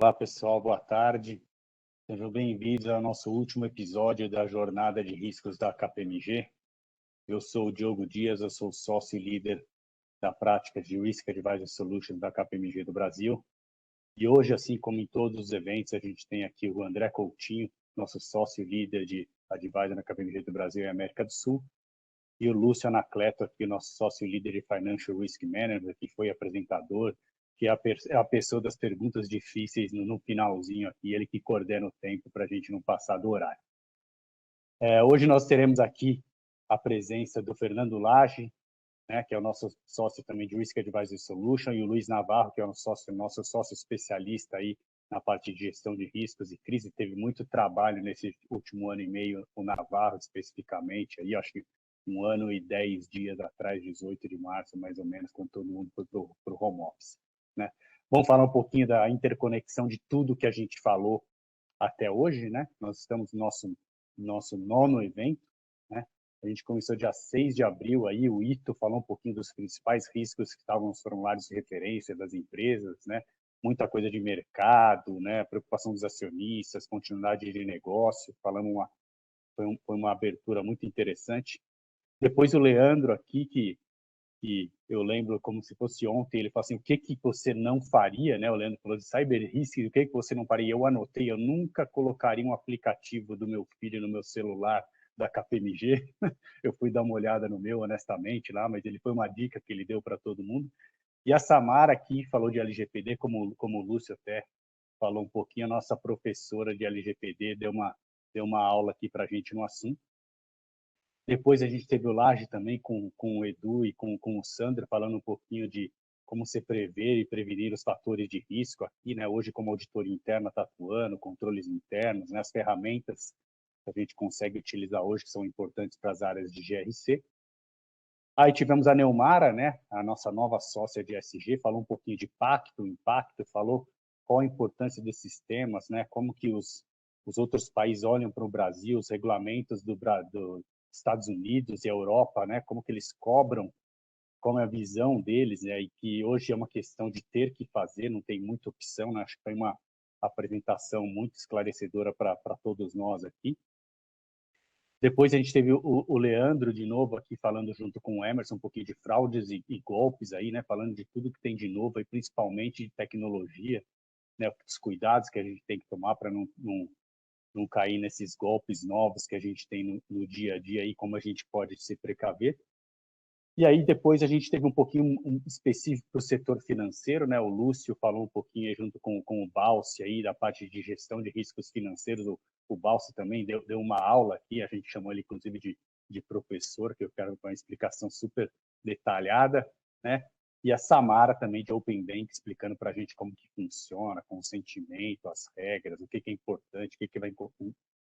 Olá, pessoal, boa tarde. Sejam bem-vindos ao nosso último episódio da Jornada de Riscos da KPMG. Eu sou o Diogo Dias, eu sou sócio e líder da prática de Risk Advisor Solutions da KPMG do Brasil. E hoje, assim como em todos os eventos, a gente tem aqui o André Coutinho, nosso sócio e líder de Advisor na KPMG do Brasil e América do Sul, e o Lúcio Anacleto, aqui, nosso sócio e líder de Financial Risk Manager, que foi apresentador, que é a pessoa das perguntas difíceis no finalzinho aqui, ele que coordena o tempo para a gente não passar do horário. Hoje nós teremos aqui a presença do Fernando Lage, né, que é o nosso sócio também de Risk Advisor Solution, e o Luiz Navarro, que é o nosso sócio especialista aí na parte de gestão de riscos e crise. Teve muito trabalho nesse último ano e meio, o Navarro especificamente, aí acho que 1 ano e 10 dias atrás, 18 de março, mais ou menos, quando todo mundo foi para o home office, né? Vamos falar um pouquinho da interconexão de tudo que a gente falou até hoje, né? Nós estamos no nosso 9º evento, né? A gente começou dia 6 de abril, aí o Ito falou um pouquinho dos principais riscos que estavam nos formulários de referência das empresas, né? Muita coisa de mercado, né? Preocupação dos acionistas, continuidade de negócio, foi uma abertura muito interessante. Depois o Leandro aqui, que eu lembro como se fosse ontem, ele falou assim, o que você não faria, né? O Leandro falou de cyber risk, o que você não faria? Eu anotei, eu nunca colocaria um aplicativo do meu filho no meu celular da KPMG. Eu fui dar uma olhada no meu, honestamente, lá, mas ele foi uma dica que ele deu para todo mundo. E a Samara aqui falou de LGPD, como o Lúcio até falou um pouquinho, a nossa professora de LGPD deu uma aula aqui para a gente no assunto. Depois a gente teve o Laje também com o Edu e com o Sandro, falando um pouquinho de como se prever e prevenir os fatores de risco aqui, né? Hoje, como auditoria interna está atuando, controles internos, né? As ferramentas que a gente consegue utilizar hoje, que são importantes para as áreas de GRC. Aí tivemos a Neumara, né? A nossa nova sócia de ESG, falou um pouquinho de impacto, falou qual a importância desses temas, né? Como que os outros países olham para o Brasil, os regulamentos dos Estados Unidos e a Europa, né? Como que eles cobram, como é a visão deles, né? E que hoje é uma questão de ter que fazer, não tem muita opção, né? Acho que foi uma apresentação muito esclarecedora para todos nós aqui. Depois a gente teve o Leandro de novo aqui falando junto com o Emerson um pouquinho de fraudes e golpes aí, né? Falando de tudo que tem de novo e principalmente de tecnologia, né? Os cuidados que a gente tem que tomar para não cair nesses golpes novos que a gente tem no dia a dia e como a gente pode se precaver. E aí depois a gente teve um pouquinho específico para o setor financeiro, né? O Lúcio falou um pouquinho junto com o Balsi aí da parte de gestão de riscos financeiros. O Balsi também deu uma aula aqui, a gente chamou ele inclusive de professor, que eu quero uma explicação super detalhada, né? E a Samara também de Open Bank explicando para a gente como que funciona, consentimento, as regras, o que é importante, o que vai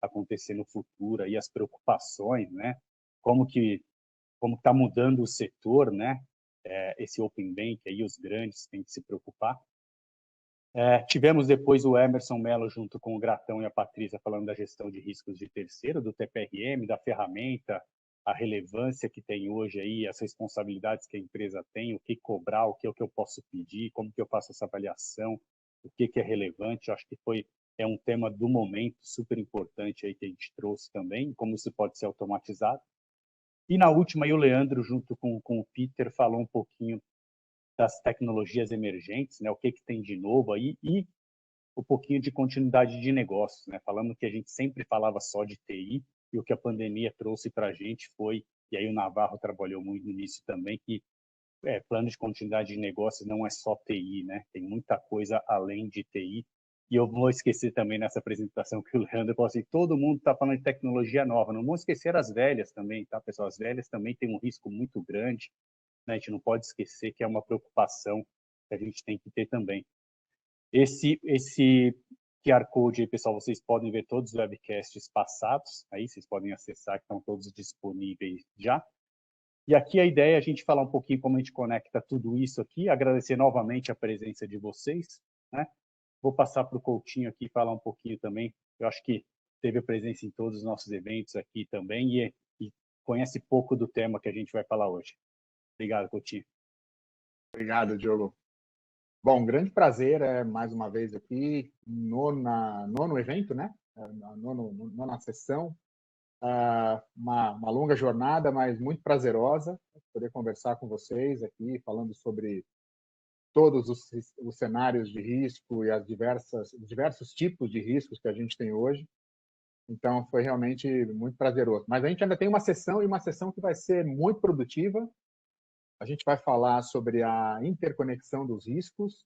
acontecer no futuro, aí as preocupações, né? Como está mudando o setor, né? Esse Open Bank aí, os grandes têm que se preocupar. Tivemos depois o Emerson Mello junto com o Gratão e a Patrícia falando da gestão de riscos de terceiro, do TPRM, da ferramenta, a relevância que tem hoje aí, as responsabilidades que a empresa tem, o que cobrar, o que é o que eu posso pedir, como que eu faço essa avaliação, o que é relevante. Eu acho que é um tema do momento super importante aí que a gente trouxe também, como isso pode ser automatizado. E na última, aí, o Leandro, junto com o Peter, falou um pouquinho das tecnologias emergentes, né? O que tem de novo aí e um pouquinho de continuidade de negócios, né? Falando que a gente sempre falava só de TI e o que a pandemia trouxe para a gente foi, e aí o Navarro trabalhou muito nisso também, que plano de continuidade de negócios não é só TI, né? Tem muita coisa além de TI. E eu vou esquecer também nessa apresentação que o Leandro falou assim, todo mundo está falando de tecnologia nova, não vamos esquecer as velhas também, tá, pessoal? As velhas também têm um risco muito grande, né? A gente não pode esquecer que é uma preocupação que a gente tem que ter também. Esse QR Code aí, pessoal, vocês podem ver todos os webcasts passados, aí vocês podem acessar, que estão todos disponíveis já. E aqui a ideia é a gente falar um pouquinho como a gente conecta tudo isso aqui, agradecer novamente a presença de vocês, né? Vou passar para o Coutinho aqui falar um pouquinho também. Eu acho que teve presença em todos os nossos eventos aqui também e conhece pouco do tema que a gente vai falar hoje. Obrigado, Coutinho. Obrigado, Diogo. Bom, grande prazer, mais uma vez aqui, nono evento, né? Nona sessão. Uma longa jornada, mas muito prazerosa, poder conversar com vocês aqui, falando sobre todos os cenários de risco e os diversos tipos de riscos que a gente tem hoje. Então, foi realmente muito prazeroso. Mas a gente ainda tem uma sessão, e uma sessão que vai ser muito produtiva. A gente vai falar sobre a interconexão dos riscos.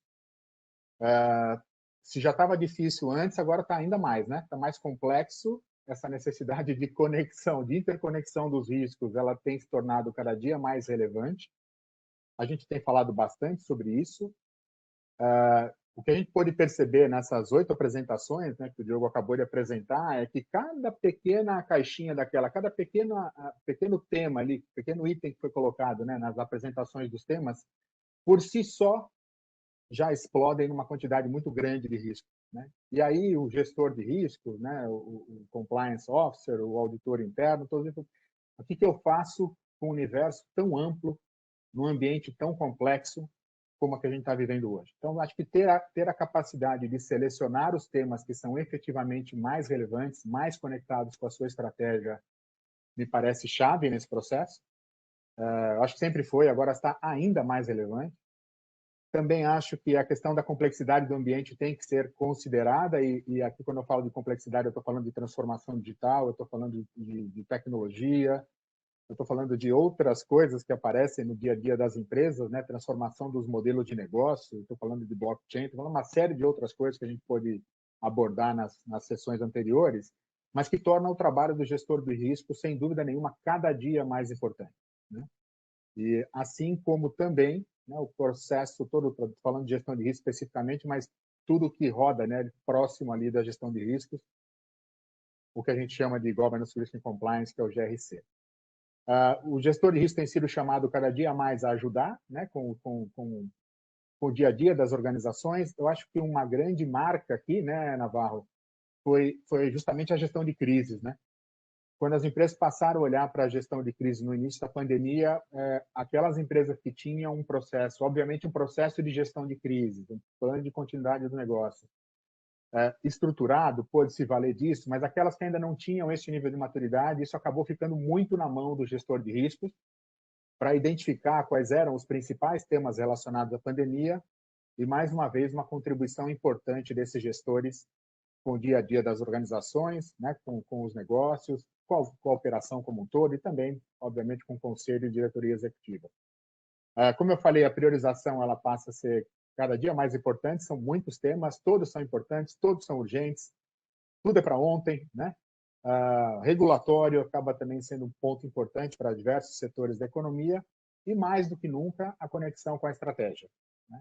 Se já estava difícil antes, agora está ainda mais, né? Está mais complexo. Essa necessidade de conexão, de interconexão dos riscos, ela tem se tornado cada dia mais relevante. A gente tem falado bastante sobre isso. O que a gente pôde perceber nessas 8 apresentações, né, que o Diogo acabou de apresentar, é que cada pequena caixinha daquela, cada pequeno tema ali, pequeno item que foi colocado, né, nas apresentações dos temas, por si só já explodem numa quantidade muito grande de risco, né? E aí o gestor de risco, né, o compliance officer, o auditor interno, todos eles, o que eu faço com um universo tão amplo, num ambiente tão complexo como a que a gente está vivendo hoje? Então, acho que ter a capacidade de selecionar os temas que são efetivamente mais relevantes, mais conectados com a sua estratégia, me parece chave nesse processo. Acho que sempre foi, agora está ainda mais relevante. Também acho que a questão da complexidade do ambiente tem que ser considerada, e aqui, quando eu falo de complexidade, eu estou falando de transformação digital, eu estou falando de tecnologia, eu estou falando de outras coisas que aparecem no dia a dia das empresas, né? Transformação dos modelos de negócio, estou falando de blockchain, estou falando uma série de outras coisas que a gente pode abordar nas sessões anteriores, mas que tornam o trabalho do gestor de risco, sem dúvida nenhuma, cada dia mais importante, né? E assim como também, né, o processo todo, falando de gestão de risco especificamente, mas tudo que roda, né, próximo ali da gestão de riscos, o que a gente chama de Governance Risk and Compliance, que é o GRC. O gestor de risco tem sido chamado cada dia mais a ajudar, né, com o dia a dia das organizações. Eu acho que uma grande marca aqui, né, Navarro, foi justamente a gestão de crises, né? Quando as empresas passaram a olhar para a gestão de crise no início da pandemia, aquelas empresas que tinham um processo, obviamente um processo de gestão de crise, um plano de continuidade do negócio estruturado, pôde se valer disso, mas aquelas que ainda não tinham esse nível de maturidade, isso acabou ficando muito na mão do gestor de riscos para identificar quais eram os principais temas relacionados à pandemia e, mais uma vez, uma contribuição importante desses gestores com o dia a dia das organizações, né, com os negócios, com a operação como um todo e também, obviamente, com o conselho e diretoria executiva. Como eu falei, a priorização ela passa a ser cada dia mais importante, são muitos temas, todos são importantes, todos são urgentes, tudo é para ontem, né? Regulatório acaba também sendo um ponto importante para diversos setores da economia e, mais do que nunca, a conexão com a estratégia, né?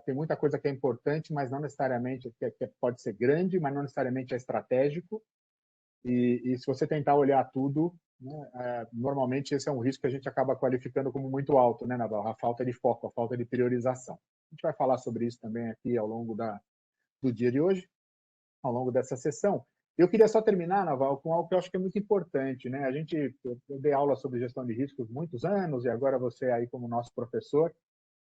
Tem muita coisa que é importante, mas não necessariamente, que pode ser grande, mas não necessariamente é estratégico. E se você tentar olhar tudo, né, normalmente esse é um risco que a gente acaba qualificando como muito alto, né, Navarro? A falta de foco, a falta de priorização. A gente vai falar sobre isso também aqui ao longo do dia de hoje, ao longo dessa sessão. Eu queria só terminar, Naval, com algo que eu acho que é muito importante, né? Eu dei aula sobre gestão de riscos muitos anos e agora você aí como nosso professor.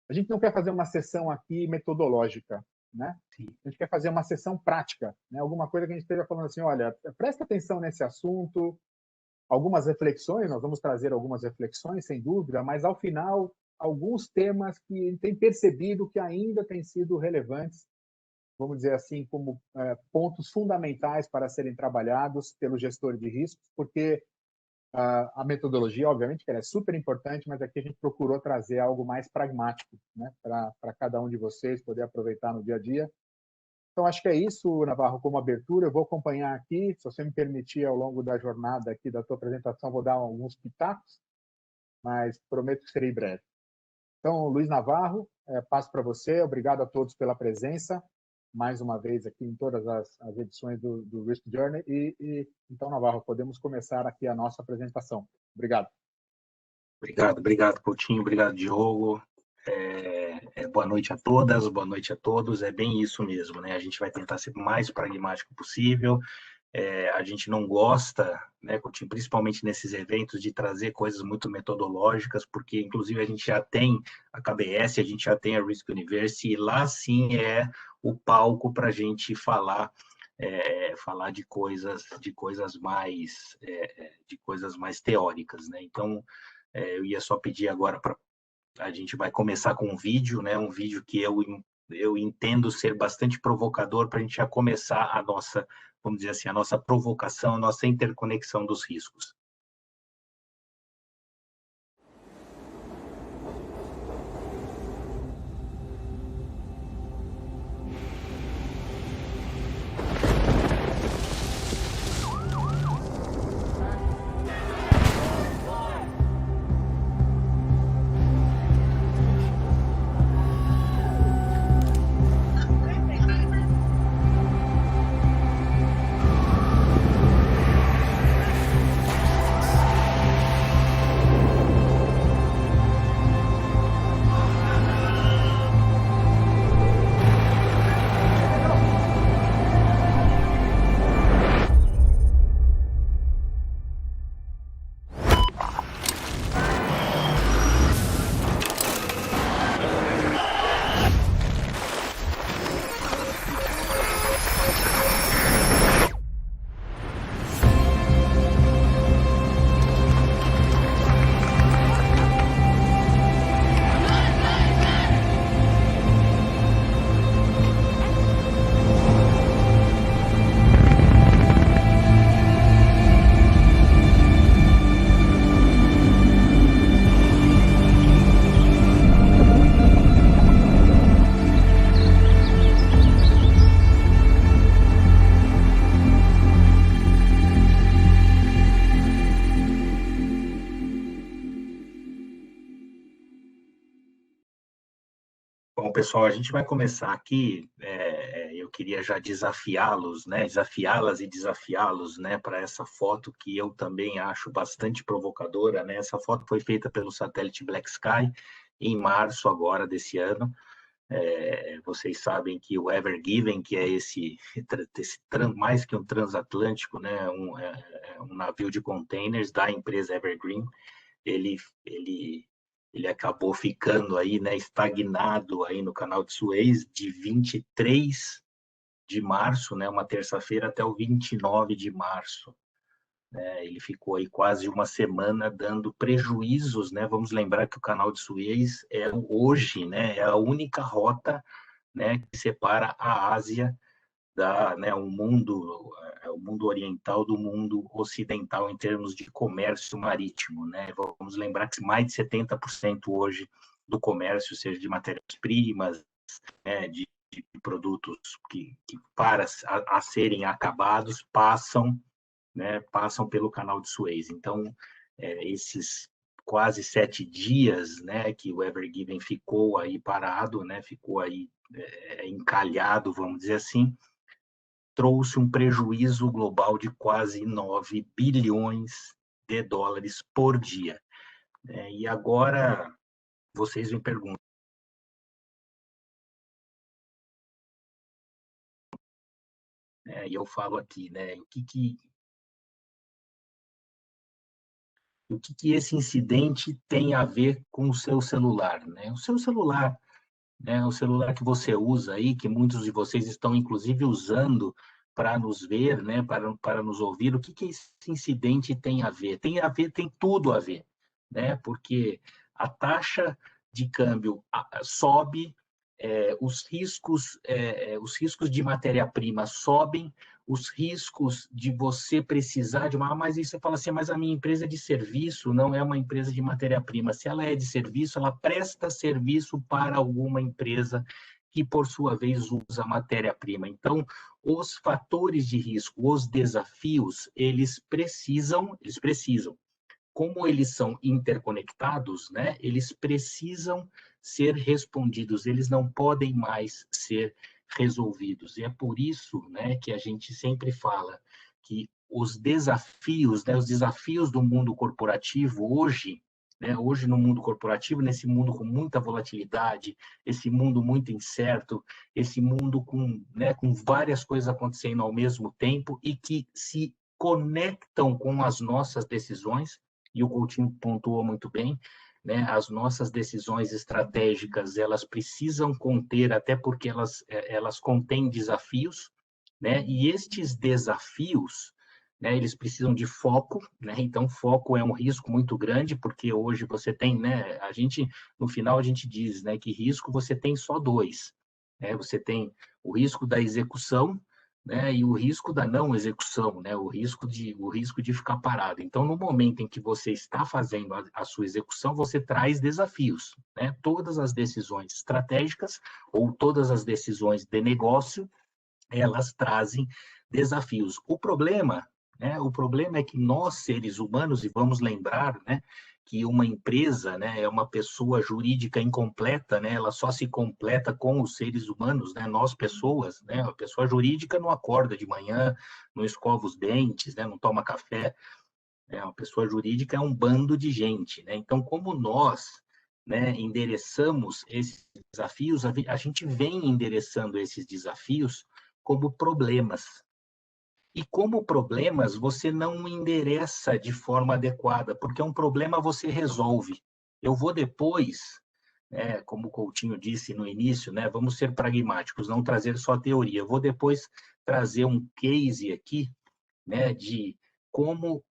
A gente não quer fazer uma sessão aqui metodológica, né? A gente quer fazer uma sessão prática, né? Alguma coisa que a gente esteja falando assim, olha, presta atenção nesse assunto, algumas reflexões, nós vamos trazer algumas reflexões, sem dúvida, mas ao final, alguns temas que a gente tem percebido que ainda têm sido relevantes, vamos dizer assim, como pontos fundamentais para serem trabalhados pelo gestor de riscos, porque a metodologia, obviamente, que ela é super importante, mas aqui a gente procurou trazer algo mais pragmático, né, para cada um de vocês poder aproveitar no dia a dia. Então, acho que é isso, Navarro, como abertura. Eu vou acompanhar aqui, se você me permitir, ao longo da jornada aqui da tua apresentação, vou dar alguns pitacos, mas prometo que serei breve. Então, Luiz Navarro, passo para você. Obrigado a todos pela presença, mais uma vez aqui em todas as edições do Risk Journey. Então, Navarro, podemos começar aqui a nossa apresentação. Obrigado. Obrigado, Coutinho. Obrigado, Diogo. Boa noite a todas, boa noite a todos. É bem isso mesmo, né? A gente vai tentar ser o mais pragmático possível, A gente não gosta, né, principalmente nesses eventos, de trazer coisas muito metodológicas, porque, inclusive, a gente já tem a KBS, a gente já tem a Risk University, e lá, sim, é o palco para a gente falar de coisas mais teóricas, né? Então, eu ia só pedir agora para a gente vai começar com um vídeo, né? Um vídeo que eu entendo ser bastante provocador para a gente já começar a nossa, vamos dizer assim, a nossa provocação, a nossa interconexão dos riscos. Bom, pessoal, a gente vai começar aqui. Eu queria já desafiá-los, né? Desafiá-las e desafiá-los, né? Para essa foto que eu também acho bastante provocadora, né? Essa foto foi feita pelo satélite Black Sky em março agora desse ano. Vocês sabem que o Ever Given, que é mais que um transatlântico, né? Um navio de containers da empresa Evergreen, ele acabou ficando aí, né, estagnado aí no canal de Suez de 23 de março, né, uma terça-feira, até o 29 de março. Ele ficou aí quase uma semana dando prejuízos, né? Vamos lembrar que o canal de Suez hoje, né, é a única rota, né, que separa a Ásia o mundo oriental do mundo ocidental em termos de comércio marítimo, né? Vamos lembrar que mais de 70% hoje do comércio, seja de matérias-primas, né, de produtos que para a serem acabados, passam pelo canal de Suez. Então, esses quase 7 dias, né, que o Ever Given ficou aí parado, né, ficou aí encalhado, vamos dizer assim, trouxe um prejuízo global de quase 9 bilhões de dólares por dia. E agora, vocês me perguntam, e eu falo aqui, né, o que esse incidente tem a ver com o seu celular, né? O seu celular, né, o celular que você usa aí, que muitos de vocês estão, inclusive, usando para nos ver, né, para nos ouvir, o que esse incidente tem a ver? Tem tudo a ver, né, porque a taxa de câmbio sobe, os riscos de matéria-prima sobem, os riscos de você precisar de uma... Mas isso você fala assim, mas a minha empresa é de serviço, não é uma empresa de matéria-prima. Se ela é de serviço, ela presta serviço para alguma empresa que, por sua vez, usa matéria-prima. Então, os fatores de risco, os desafios, eles precisam, como eles são interconectados, né, eles precisam ser respondidos, eles não podem mais ser resolvidos. E é por isso, né, que a gente sempre fala que os desafios, né, os desafios do mundo corporativo hoje, né? Hoje, no mundo corporativo, nesse mundo com muita volatilidade, esse mundo muito incerto, esse mundo com, né, com várias coisas acontecendo ao mesmo tempo e que se conectam com as nossas decisões, e o Coutinho pontuou muito bem, né? As nossas decisões estratégicas, elas precisam conter, até porque elas contêm desafios, né? E estes desafios, né, eles precisam de foco, né? Então foco é um risco muito grande, porque hoje você tem, né, no final a gente diz, né, que risco você tem só dois, né? Você tem o risco da execução, né, e o risco da não execução, né? O risco de ficar parado. Então, no momento em que você está fazendo a sua execução, você traz desafios, né? Todas as decisões estratégicas ou todas as decisões de negócio, elas trazem desafios. O problema é que nós, seres humanos, e vamos lembrar, né, que uma empresa, né, é uma pessoa jurídica incompleta, né, ela só se completa com os seres humanos, né, nós pessoas, né, a pessoa jurídica não acorda de manhã, não escova os dentes, né, não toma café, né, uma pessoa jurídica é um bando de gente, né, então como nós, né, endereçamos esses desafios, a gente vem endereçando esses desafios como problemas. E como problemas, você não endereça de forma adequada, porque um problema você resolve. Eu vou depois, né, como o Coutinho disse no início, né, vamos ser pragmáticos, não trazer só teoria. Eu vou depois trazer um case aqui, né, de como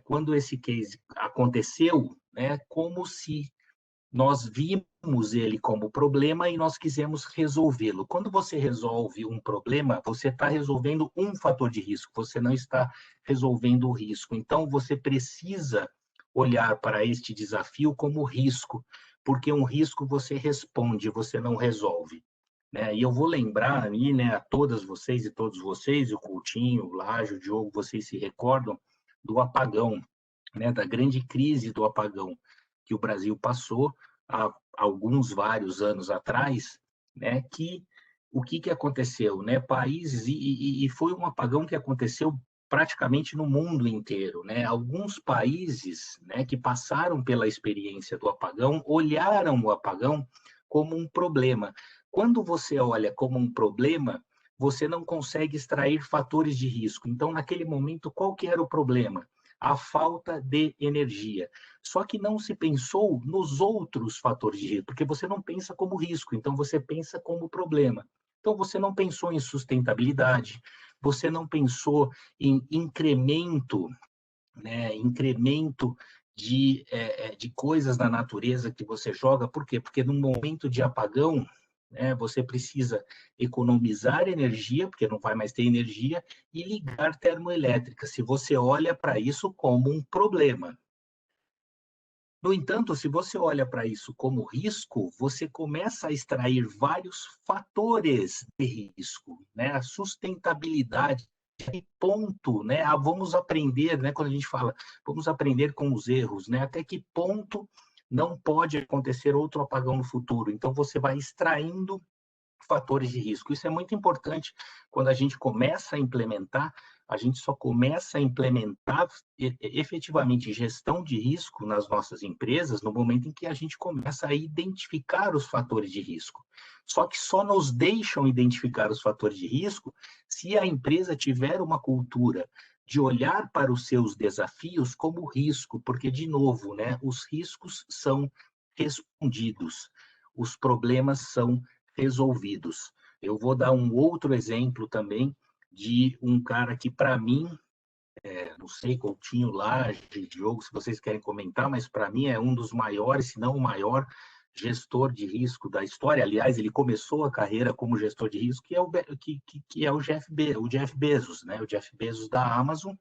quando esse case aconteceu, né, como se nós vimos ele como problema e nós quisemos resolvê-lo. Quando você resolve um problema, você está resolvendo um fator de risco, você não está resolvendo o risco. Então, você precisa olhar para este desafio como risco, porque um risco você responde, você não resolve, né? E eu vou lembrar aí, né, a todas vocês e todos vocês, o Coutinho, o Lágio, o Diogo, vocês se recordam do apagão, né, da grande crise do apagão que o Brasil passou há vários anos atrás, né, que o que aconteceu, né, países, e foi um apagão que aconteceu praticamente no mundo inteiro, né, alguns países, né, que passaram pela experiência do apagão, olharam o apagão como um problema. Quando você olha como um problema, você não consegue extrair fatores de risco. Então, naquele momento, qual que era o problema? A falta de energia. Só que não se pensou nos outros fatores de risco, porque você não pensa como risco, então você pensa como problema. Então você não pensou em sustentabilidade, você não pensou em incremento, né, incremento de coisas na natureza que você joga. Por quê? Porque no momento de apagão, né, você precisa economizar energia, porque não vai mais ter energia, e ligar termoelétrica, se você olha para isso como um problema. No entanto, se você olha para isso como risco, você começa a extrair vários fatores de risco, né? A sustentabilidade, que ponto, né? Vamos aprender, né? Quando a gente fala, vamos aprender com os erros, né? Até que ponto não pode acontecer outro apagão no futuro? Então, você vai extraindo fatores de risco. Isso é muito importante quando a gente começa a implementar, a gente só começa a implementar efetivamente gestão de risco nas nossas empresas no momento em que a gente começa a identificar os fatores de risco. Só que só nos deixam identificar os fatores de risco se a empresa tiver uma cultura de olhar para os seus desafios como risco, porque, de novo, né, os riscos são respondidos, os problemas são resolvidos. Eu vou dar um outro exemplo também de um cara que, para mim, não sei, Coutinho, Laje, Diogo, se vocês querem comentar, mas para mim é um dos maiores, se não o maior gestor de risco da história. Aliás, ele começou a carreira como gestor de risco, que é o Jeff Bezos, né? O Jeff Bezos da Amazon.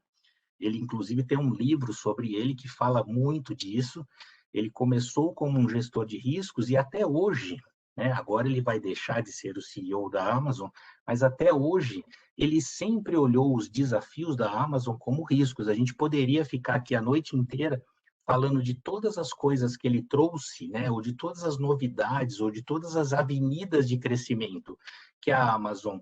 Ele, inclusive, tem um livro sobre ele que fala muito disso. Ele começou como um gestor de riscos e até hoje, né, agora ele vai deixar de ser o CEO da Amazon, mas até hoje ele sempre olhou os desafios da Amazon como riscos. A gente poderia ficar aqui a noite inteira falando de todas as coisas que ele trouxe, né, ou de todas as novidades, ou de todas as avenidas de crescimento que a Amazon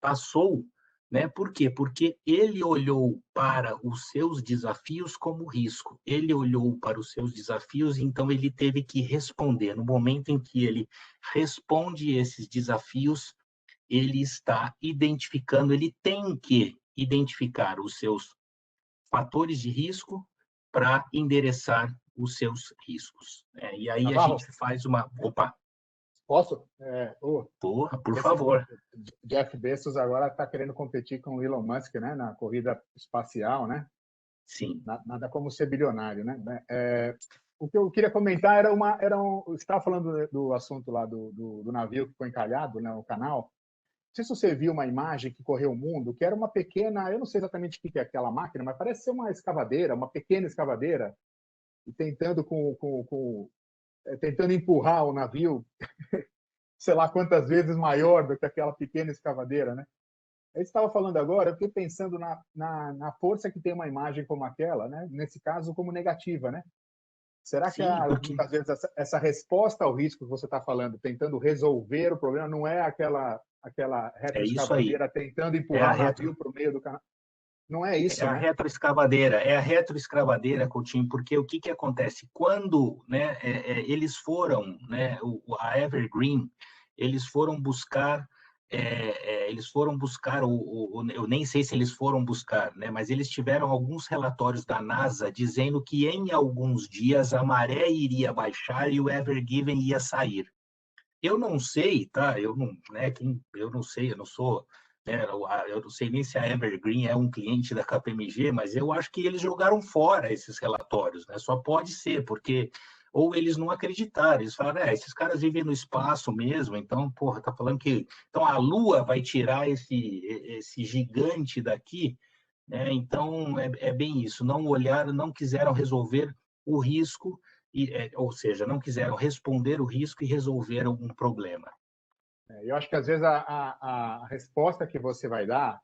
passou, né? Por quê? Porque ele olhou para os seus desafios como risco. Ele olhou para os seus desafios, então ele teve que responder. No momento em que ele responde esses desafios, ele está identificando, ele tem que identificar os seus fatores de risco para endereçar os seus riscos. E aí a Navarro, gente faz uma... Opa! posso? Porra, por Esse favor. Jeff Bezos agora está querendo competir com o Elon Musk, né, na corrida espacial, né? Sim. Nada como ser bilionário, né? O que eu queria comentar era você estava falando do assunto lá do navio que foi encalhado, né, no canal. Não sei se você viu uma imagem que correu o mundo, que era uma pequena, eu não sei exatamente o que é aquela máquina, mas parece ser uma escavadeira, uma pequena escavadeira, e tentando empurrar o navio, sei lá quantas vezes maior do que aquela pequena escavadeira, né? Eu estava falando agora, eu fiquei pensando na força que tem uma imagem como aquela, né? Nesse caso, como negativa, né? Será que Sim, porque... muitas vezes essa resposta ao risco que você está falando, tentando resolver o problema, não é aquela É isso aí. retroescavadeira tentando empurrar o navio para o meio do canal? Não é isso, né? É a retroescavadeira, Coutinho, porque o que acontece? Quando, né, eles foram, né, a Evergreen, eles foram buscar, eu nem sei se eles foram buscar, né, mas eles tiveram alguns relatórios da NASA dizendo que em alguns dias a maré iria baixar e o Ever Given ia sair. Eu não sei, tá? Eu não, né, eu não sei, eu não sou, né, eu não sei nem se a Evergreen é um cliente da KPMG, mas eu acho que eles jogaram fora esses relatórios, né? Só pode ser, porque ou eles não acreditaram, eles falaram, esses caras vivem no espaço mesmo, então, porra, tá falando que então a Lua vai tirar esse gigante daqui, né? Então é bem isso, não olharam, não quiseram resolver o risco ou seja, não quiseram responder o risco e resolveram um problema. Eu acho que às vezes a resposta que você vai dar,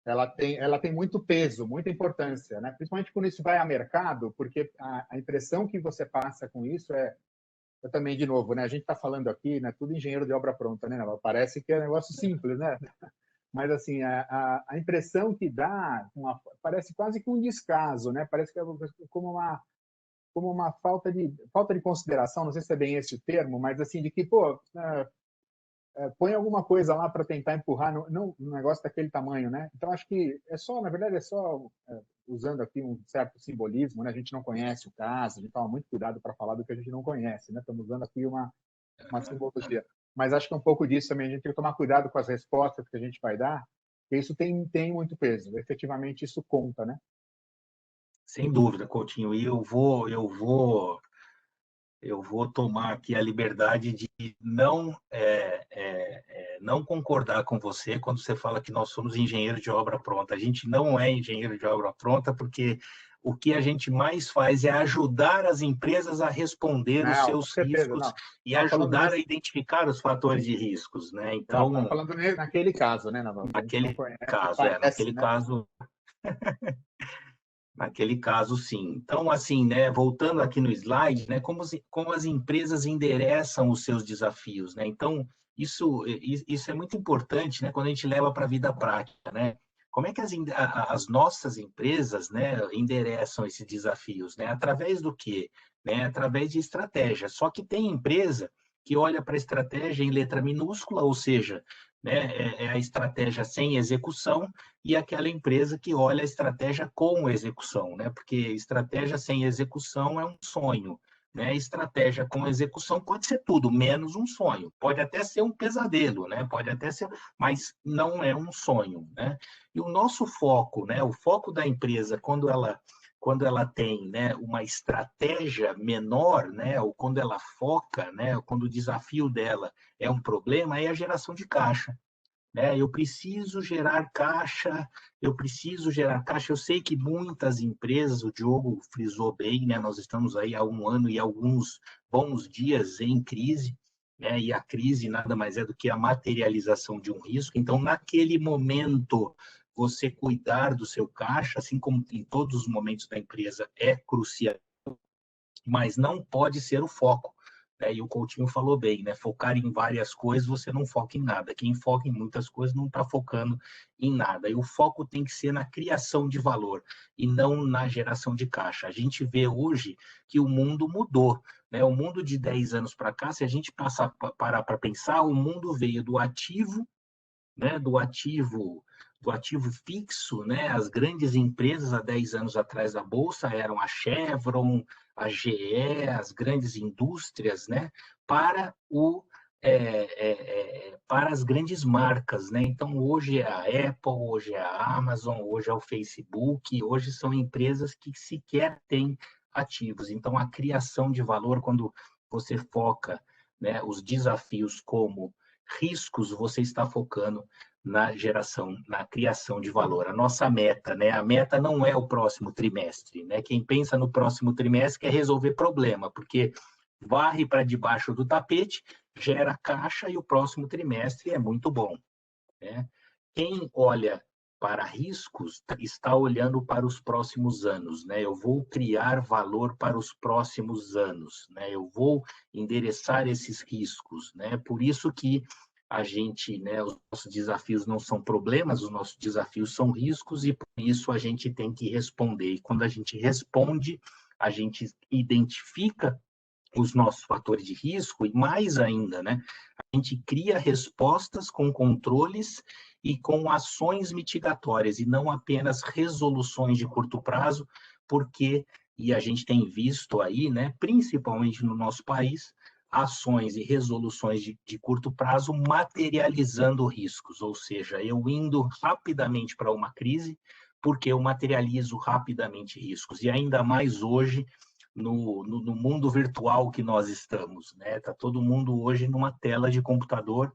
ela tem muito peso, muita importância, né? Principalmente quando isso vai a mercado, porque a impressão que você passa com isso eu também, de novo, né? A gente está falando aqui, né? Tudo engenheiro de obra pronta, né? Parece que é um negócio simples, né? Mas assim, a impressão que dá, parece quase que um descaso, né? Parece que é como uma falta de consideração, não sei se é bem esse o termo, mas assim, de que, pô, põe alguma coisa lá para tentar empurrar um negócio daquele tamanho, né? Então, acho que na verdade, usando aqui um certo simbolismo, né? A gente não conhece o caso, a gente toma muito cuidado para falar do que a gente não conhece, né? Estamos usando aqui uma simbologia. Mas acho que é um pouco disso também, a gente tem que tomar cuidado com as respostas que a gente vai dar, porque isso tem muito peso, efetivamente isso conta, né? Sem dúvida, Coutinho, e eu vou tomar aqui a liberdade de não concordar com você quando você fala que nós somos engenheiros de obra pronta. A gente não é engenheiro de obra pronta porque o que a gente mais faz é ajudar as empresas a responder os Não, com seus certeza, riscos não. e Estava falando ajudar a identificar os fatores de riscos, né? não, estava Então, falando naquele caso, né, Naval? Que a gente não naquele conhece, caso, parece, né? naquele caso, sim. Então, assim, né, voltando aqui no slide, né, como as empresas endereçam os seus desafios, né? Então, isso é muito importante, né, quando a gente leva para a vida prática, né? Como é que as nossas empresas, né, endereçam esses desafios, né? Através do quê? Né? Através de estratégia. Só que tem empresa que olha para a estratégia em letra minúscula, ou seja, né, é a estratégia sem execução, e aquela empresa que olha a estratégia com execução, né? Porque estratégia sem execução é um sonho, né? Estratégia com execução pode ser tudo, menos um sonho. Pode até ser um pesadelo, né? Pode até ser, mas não é um sonho, né? E o nosso foco, né? O foco da empresa quando ela tem, né, uma estratégia menor, né, ou quando ela foca, né, quando o desafio dela é um problema, é a geração de caixa. Eu preciso gerar caixa, eu preciso gerar caixa. Eu sei que muitas empresas, o Diogo frisou bem, né? Nós estamos aí há um ano e alguns bons dias em crise, né? E a crise nada mais é do que a materialização de um risco. Então, naquele momento, você cuidar do seu caixa, assim como em todos os momentos da empresa, é crucial, mas não pode ser o foco. né? E o Coutinho falou bem, né? Focar em várias coisas, você não foca em nada. Quem foca em muitas coisas não está focando em nada. E o foco tem que ser na criação de valor e não na geração de caixa. A gente vê hoje que o mundo mudou, né? O mundo de 10 anos para cá, se a gente parar para pensar, o mundo veio do ativo, né? Do ativo fixo, né? As grandes empresas há 10 anos atrás da Bolsa eram a Chevron, a GE, as grandes indústrias, né? Para para as grandes marcas, né? Então, hoje é a Apple, hoje é a Amazon, hoje é o Facebook, hoje são empresas que sequer têm ativos. Então, a criação de valor, quando você foca, né, os desafios como riscos, você está focando na geração, na criação de valor. A nossa meta, né? A meta não é o próximo trimestre, né? Quem pensa no próximo trimestre quer resolver problema, porque varre para debaixo do tapete, gera caixa e o próximo trimestre é muito bom, né? Quem olha para riscos está olhando para os próximos anos, né? Eu vou criar valor para os próximos anos, né? Eu vou endereçar esses riscos, né? Por isso que a gente, né, os nossos desafios não são problemas, os nossos desafios são riscos e por isso a gente tem que responder. E quando a gente responde, a gente identifica os nossos fatores de risco e mais ainda, né, a gente cria respostas com controles e com ações mitigatórias e não apenas resoluções de curto prazo, porque, e a gente tem visto aí, né, principalmente no nosso país, ações e resoluções de curto prazo materializando riscos, ou seja, eu indo rapidamente para uma crise, porque eu materializo rapidamente riscos, e ainda mais hoje, no mundo virtual que nós estamos, né? Tá todo mundo hoje numa tela de computador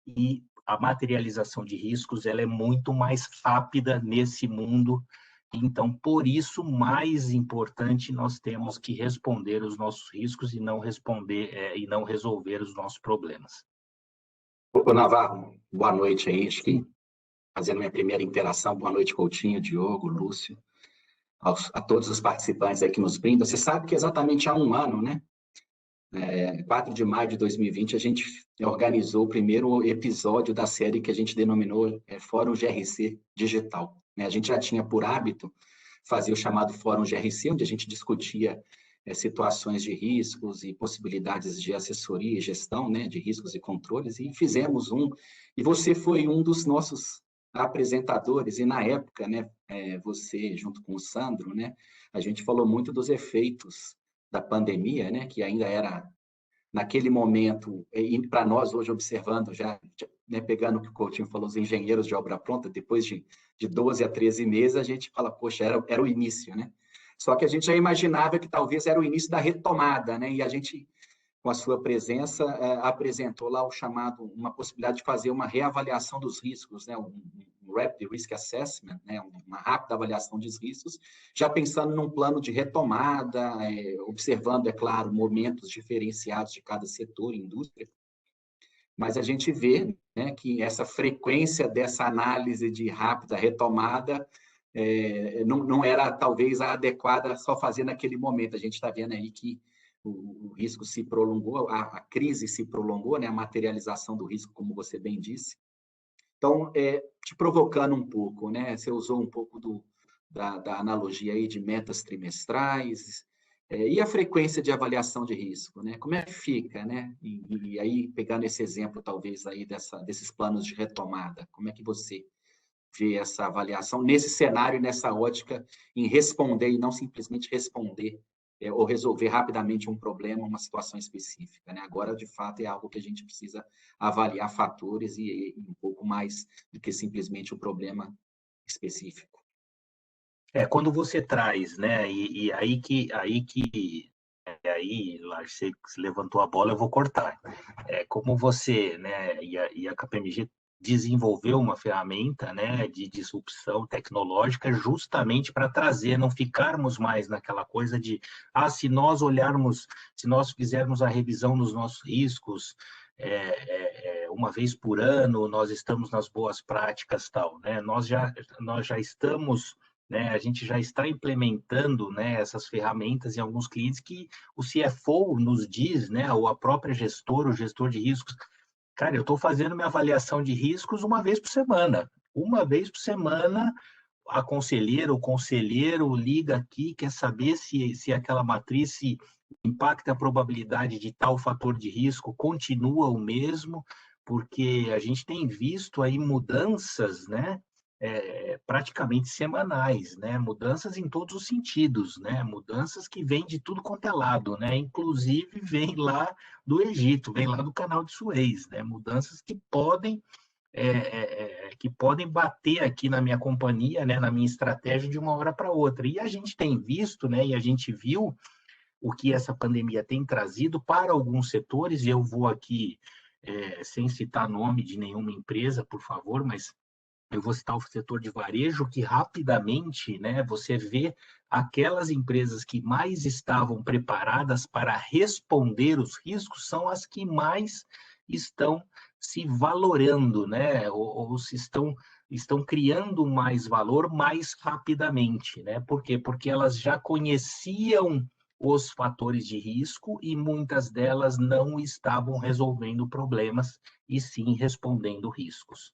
e a materialização de riscos ela é muito mais rápida nesse mundo. Então, por isso, mais importante, nós temos que responder os nossos riscos e não e não resolver os nossos problemas. Ô, Navarro, boa noite aí. Acho que fazendo minha primeira interação, boa noite, Coutinho, Diogo, Lúcio, a todos os participantes aí que nos brindam. Você sabe que exatamente há um ano, né? 4 de maio de 2020, a gente organizou o primeiro episódio da série que a gente denominou Fórum GRC Digital. A gente já tinha por hábito fazer o chamado Fórum GRC, onde a gente discutia situações de riscos e possibilidades de assessoria e gestão, né, de riscos e controles, e fizemos e você foi um dos nossos apresentadores, e na época, né, você, junto com o Sandro, né, a gente falou muito dos efeitos da pandemia, né, que ainda era, naquele momento, e para nós hoje observando, já né, pegando o que o Coutinho falou, os engenheiros de obra pronta, depois de 12 a 13 meses, a gente fala, poxa, era o início, né? Só que a gente já imaginava que talvez era o início da retomada, né? E a gente, com a sua presença, apresentou lá uma possibilidade de fazer uma reavaliação dos riscos, né? Um Rapid Risk Assessment, né? Uma rápida avaliação dos riscos, já pensando num plano de retomada, observando, é claro, momentos diferenciados de cada setor e indústria. Mas a gente vê, né, que essa frequência dessa análise de rápida retomada não era, talvez, a adequada só fazer naquele momento. A gente está vendo aí que o risco se prolongou, a crise se prolongou, né, a materialização do risco, como você bem disse. Então, te provocando um pouco, né, você usou um pouco da analogia aí de metas trimestrais, e a frequência de avaliação de risco, né? Como é que fica, né? E aí, pegando esse exemplo, talvez, aí desses planos de retomada, como é que você vê essa avaliação nesse cenário e nessa ótica em responder e não simplesmente responder ou resolver rapidamente um problema, uma situação específica, né? Agora, de fato, é algo que a gente precisa avaliar fatores e um pouco mais do que simplesmente o problema específico. Quando você traz, né, e aí, Lars, você levantou a bola, eu vou cortar. Como você, né, e a KPMG desenvolveu uma ferramenta, né, de disrupção tecnológica justamente para trazer, não ficarmos mais naquela coisa de, se nós fizermos a revisão dos nossos riscos uma vez por ano, nós estamos nas boas práticas, tal, né? Nós já estamos né? A gente já está implementando, né, essas ferramentas em alguns clientes que o CFO nos diz, né, ou a própria gestora, o gestor de riscos, cara, eu estou fazendo minha avaliação de riscos uma vez por semana. Uma vez por semana, a conselheira, o conselheiro liga aqui, quer saber se aquela matriz se impacta a probabilidade de tal fator de risco, continua o mesmo, porque a gente tem visto aí mudanças, né? Praticamente semanais, né? Mudanças em todos os sentidos, né? Mudanças que vêm de tudo quanto é lado, né? Inclusive vem lá do Egito, vem lá do Canal de Suez, né? Mudanças que podem bater aqui na minha companhia, né? Na minha estratégia de uma hora para outra. E a gente tem visto, né? E a gente viu o que essa pandemia tem trazido para alguns setores, e eu vou aqui, sem citar nome de nenhuma empresa, por favor, mas eu vou citar o setor de varejo, que rapidamente, né, você vê aquelas empresas que mais estavam preparadas para responder os riscos são as que mais estão se valorando, né, ou se estão criando mais valor mais rapidamente, né? Por quê? Porque elas já conheciam os fatores de risco e muitas delas não estavam resolvendo problemas e sim respondendo riscos.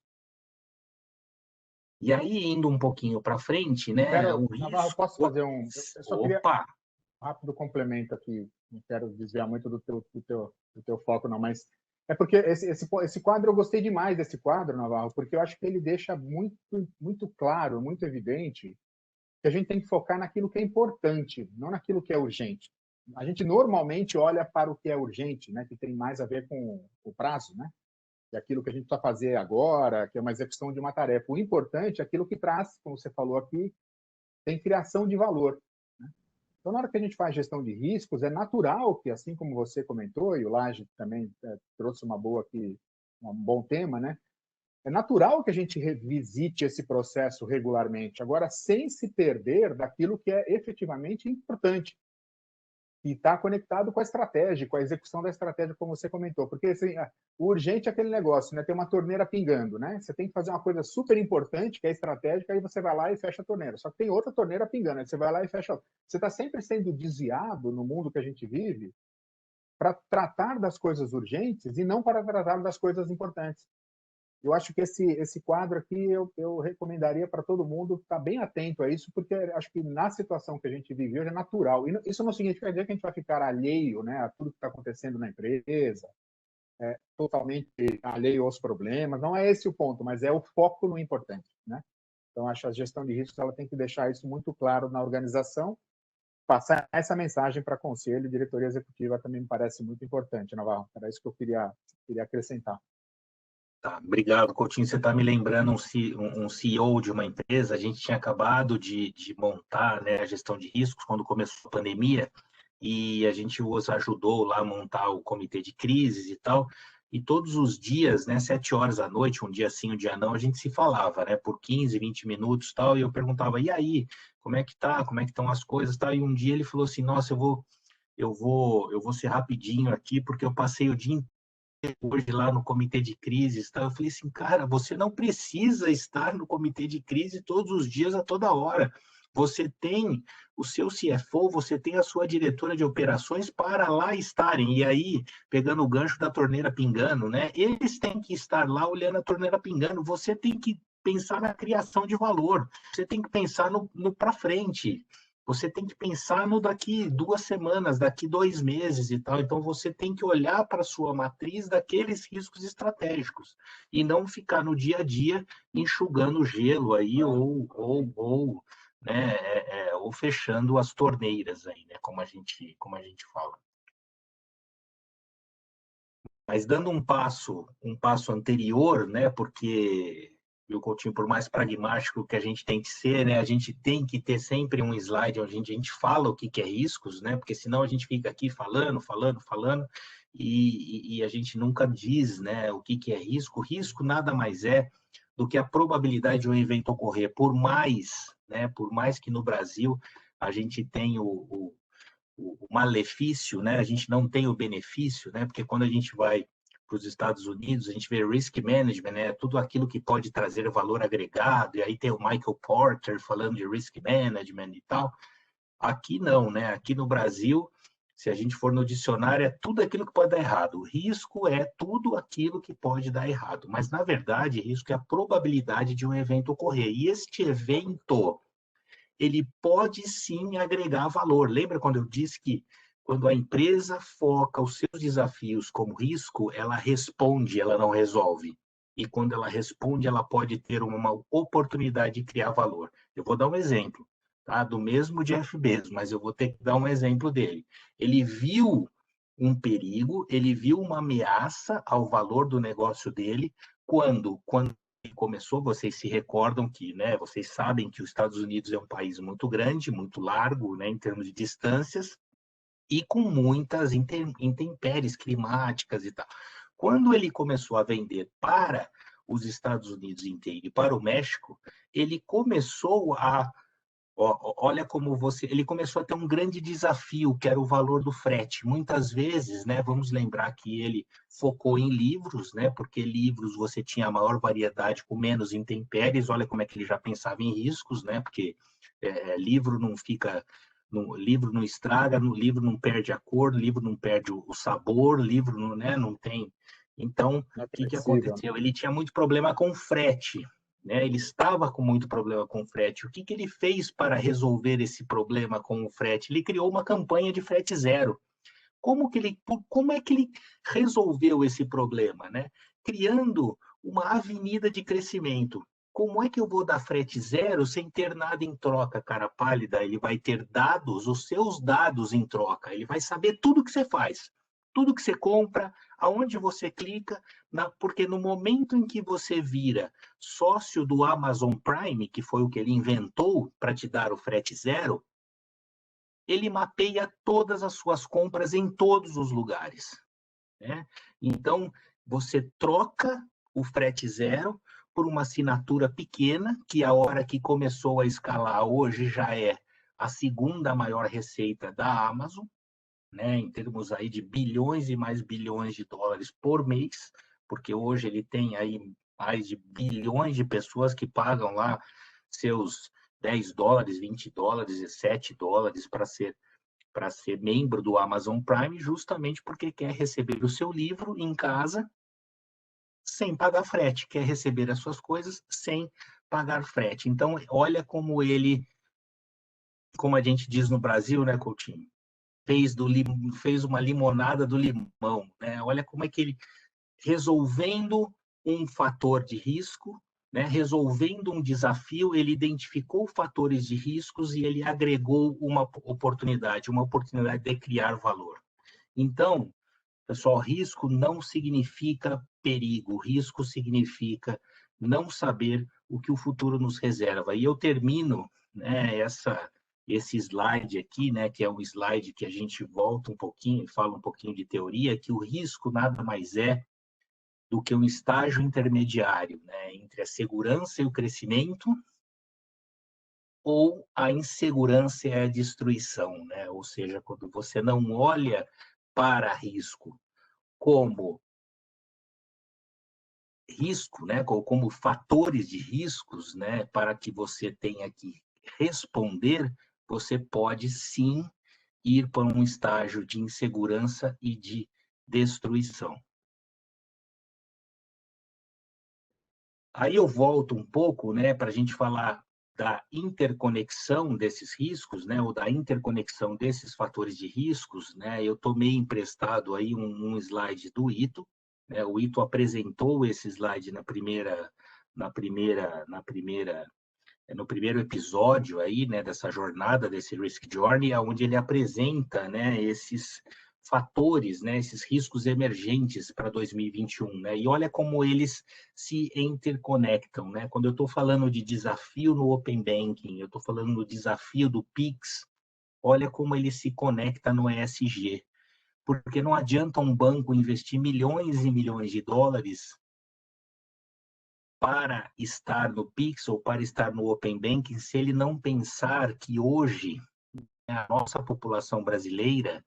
E aí, indo um pouquinho para frente, né? O Navarro, risco. posso fazer um. Eu só queria Opa! rápido complemento aqui, não quero desviar muito do teu foco, não, mas é porque esse quadro, eu gostei demais desse quadro, Navarro, porque eu acho que ele deixa muito claro, muito evidente que a gente tem que focar naquilo que é importante, não naquilo que é urgente. A gente normalmente olha para o que é urgente, né, que tem mais a ver com o prazo, né? Que é aquilo que a gente precisa fazer agora, que é uma execução de uma tarefa. O importante é aquilo que traz, como você falou aqui, tem criação de valor. Então, na hora que a gente faz gestão de riscos, é natural que, assim como você comentou, e o Laje também trouxe uma boa aqui, um bom tema, né? É natural que a gente revisite esse processo regularmente, agora sem se perder daquilo que é efetivamente importante e está conectado com a estratégia, com a execução da estratégia, como você comentou. Porque assim, o urgente é aquele negócio, né? Tem uma torneira pingando, né? Você tem que fazer uma coisa super importante, que é estratégica, aí você vai lá e fecha a torneira. Só que tem outra torneira pingando, aí você vai lá e fecha. Você está sempre sendo desviado no mundo que a gente vive para tratar das coisas urgentes e não para tratar das coisas importantes. Eu acho que esse quadro aqui eu recomendaria para todo mundo estar bem atento a isso, porque acho que na situação que a gente vive hoje é natural. E isso não significa dizer que a gente vai ficar alheio, né, a tudo que está acontecendo na empresa, totalmente alheio aos problemas. Não é esse o ponto, mas é o foco no importante, né? Então, acho que a gestão de riscos ela tem que deixar isso muito claro na organização, passar essa mensagem para conselho e diretoria executiva também me parece muito importante, Navarro. Era isso que eu queria acrescentar. Tá, obrigado, Coutinho. Você está me lembrando um CEO de uma empresa. A gente tinha acabado de montar, né, a gestão de riscos quando começou a pandemia, e a gente os ajudou lá a montar o comitê de crises e tal. E todos os dias, né, 7 horas da noite, um dia sim, um dia não, a gente se falava, né, por 15, 20 minutos tal. E eu perguntava, e aí, como é que tá? Como é que estão as coisas tal? E um dia ele falou assim, nossa, eu vou ser rapidinho aqui, porque eu passei o dia hoje lá no comitê de crises, tá? Eu falei assim, cara, você não precisa estar no comitê de crise todos os dias, a toda hora. Você tem o seu CFO, você tem a sua diretora de operações para lá estarem. E aí, pegando o gancho da torneira pingando, né? Eles têm que estar lá olhando a torneira pingando. Você tem que pensar na criação de valor. Você tem que pensar no para frente. Você tem que pensar no daqui 2 semanas, daqui 2 meses e tal. Então, você tem que olhar para a sua matriz daqueles riscos estratégicos e não ficar no dia a dia enxugando gelo aí né, ou fechando as torneiras aí, né, como a gente fala. Mas dando um passo anterior, né, porque o Coutinho, por mais pragmático que a gente tem que ser, né, a gente tem que ter sempre um slide onde a gente fala o que é riscos, né, porque senão a gente fica aqui falando, e a gente nunca diz, né, o que é risco. Risco nada mais é do que a probabilidade de um evento ocorrer, por mais que no Brasil a gente tenha o malefício, né, a gente não tem o benefício, né, porque quando a gente vai os Estados Unidos, a gente vê risk management, né? Tudo aquilo que pode trazer valor agregado, e aí tem o Michael Porter falando de risk management e tal. Aqui não, né? Aqui no Brasil, se a gente for no dicionário, é tudo aquilo que pode dar errado. O risco é tudo aquilo que pode dar errado. Mas, na verdade, risco é a probabilidade de um evento ocorrer. E este evento, ele pode sim agregar valor. Lembra quando eu disse que quando a empresa foca os seus desafios como risco, ela responde, ela não resolve. E quando ela responde, ela pode ter uma oportunidade de criar valor. Eu vou dar um exemplo, tá? Do mesmo Jeff Bezos, mas eu vou ter que dar um exemplo dele. Ele viu um perigo, ele viu uma ameaça ao valor do negócio dele quando ele começou, vocês se recordam que, né, vocês sabem que os Estados Unidos é um país muito grande, muito largo, né, em termos de distâncias, e com muitas intempéries climáticas e tal. Quando ele começou a vender para os Estados Unidos inteiro e para o México, ele começou a olha como ele começou a ter um grande desafio, que era o valor do frete. Muitas vezes, né, vamos lembrar que ele focou em livros, né, porque livros você tinha a maior variedade com menos intempéries. Olha como é que ele já pensava em riscos, né, porque livro não fica, livro não estraga, livro não perde a cor, livro não perde o sabor, livro não, né, não tem. Então, o que aconteceu? Ele tinha muito problema com frete. Né, ele estava com muito problema com o frete. O que ele fez para resolver esse problema com o frete? Ele criou uma campanha de frete zero. Como é que ele resolveu esse problema? Né? Criando uma avenida de crescimento. Como é que eu vou dar frete zero sem ter nada em troca, cara pálida? Ele vai ter dados, os seus dados em troca. Ele vai saber tudo que você faz, tudo que você compra, aonde você clica, porque no momento em que você vira sócio do Amazon Prime, que foi o que ele inventou para te dar o frete zero, ele mapeia todas as suas compras em todos os lugares. Né? Então, você troca o frete zero por uma assinatura pequena, que a hora que começou a escalar, hoje já é a segunda maior receita da Amazon, né, em termos aí de bilhões e mais bilhões de dólares por mês, porque hoje ele tem aí mais de bilhões de pessoas que pagam lá seus 10 dólares, 20 dólares e 7 dólares para ser membro do Amazon Prime, justamente porque quer receber o seu livro em casa sem pagar frete, quer receber as suas coisas sem pagar frete. Então, olha como como a gente diz no Brasil, né, Coutinho? Fez uma limonada do limão, né? Olha como é que ele, resolvendo um fator de risco, né? Resolvendo um desafio, ele identificou fatores de riscos e ele agregou uma oportunidade de criar valor. Então, pessoal, risco não significa perigo, risco significa não saber o que o futuro nos reserva. E eu termino, né, esse slide aqui, né, que é um slide que a gente volta um pouquinho e fala um pouquinho de teoria, que o risco nada mais é do que um estágio intermediário, né, entre a segurança e o crescimento, ou a insegurança e a destruição, né? Ou seja, quando você não olha para risco como risco, né, como fatores de riscos, né, para que você tenha que responder, você pode sim ir para um estágio de insegurança e de destruição. Aí eu volto um pouco, né, para a gente falar da interconexão desses riscos, né, ou da interconexão desses fatores de riscos, né. Eu tomei emprestado aí um slide do Ito, né. O Ito apresentou esse slide no primeiro episódio aí, né, dessa jornada, desse Risk Journey, onde ele apresenta, né, esses fatores, né, esses riscos emergentes para 2021, né? E olha como eles se interconectam, né? Quando eu estou falando de desafio no Open Banking, eu estou falando do desafio do Pix, olha como ele se conecta no ESG. Porque não adianta um banco investir milhões e milhões de dólares para estar no Pix ou para estar no Open Banking se ele não pensar que hoje a nossa população brasileira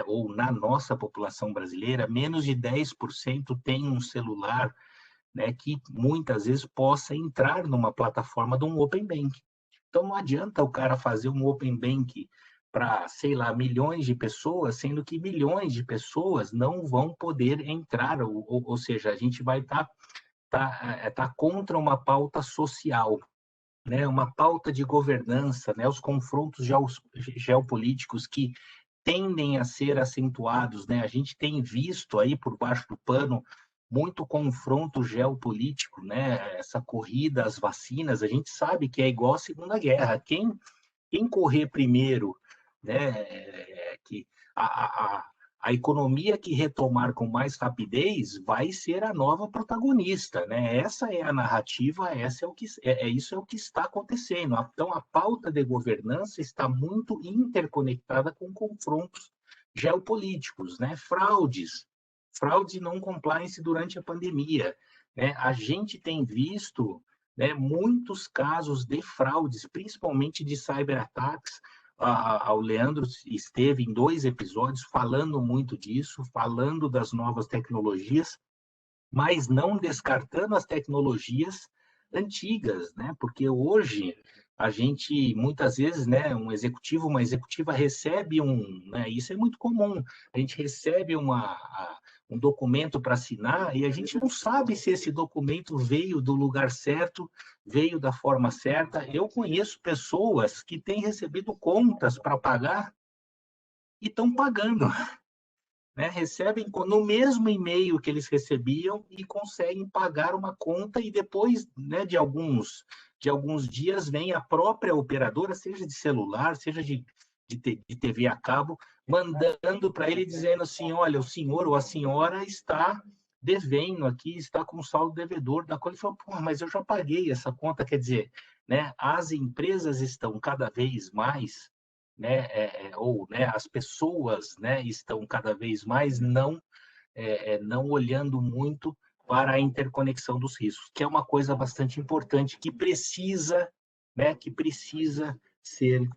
ou na nossa população brasileira, menos de 10% tem um celular, né, que muitas vezes possa entrar numa plataforma de um Open Bank. Então, não adianta o cara fazer um Open Bank para, sei lá, milhões de pessoas, sendo que milhões de pessoas não vão poder entrar, ou seja, a gente vai tá contra uma pauta social, né, uma pauta de governança, né, os confrontos geopolíticos que tendem a ser acentuados, né? A gente tem visto aí por baixo do pano muito confronto geopolítico, né? Essa corrida às vacinas, a gente sabe que é igual à Segunda Guerra. Quem correr primeiro, né? Que a economia que retomar com mais rapidez vai ser a nova protagonista, né? Essa é a narrativa, isso é o que está acontecendo. Então, a pauta de governança está muito interconectada com confrontos geopolíticos, né? Fraudes e não compliance durante a pandemia, né? A gente tem visto, né, muitos casos de fraudes, principalmente de cyberataques. O Leandro esteve em 2 episódios falando muito disso, falando das novas tecnologias, mas não descartando as tecnologias antigas, né? Porque hoje a gente, muitas vezes, né, um executivo, uma executiva recebe né, isso é muito comum, a gente recebe um documento para assinar e a gente não sabe se esse documento veio do lugar certo, veio da forma certa. Eu conheço pessoas que têm recebido contas para pagar e estão pagando, né? Recebem no mesmo e-mail que eles recebiam e conseguem pagar uma conta e depois, né, de alguns dias vem a própria operadora, seja de celular, seja de TV a cabo, mandando para ele dizendo assim, olha, o senhor ou a senhora está devendo aqui, está com saldo devedor da coisa. Ele falou, pô, mas eu já paguei essa conta. Quer dizer, né, as empresas estão cada vez mais, né, ou, né, as pessoas, né, estão cada vez mais não olhando muito para a interconexão dos riscos, que é uma coisa bastante importante que precisa, né, que precisa ser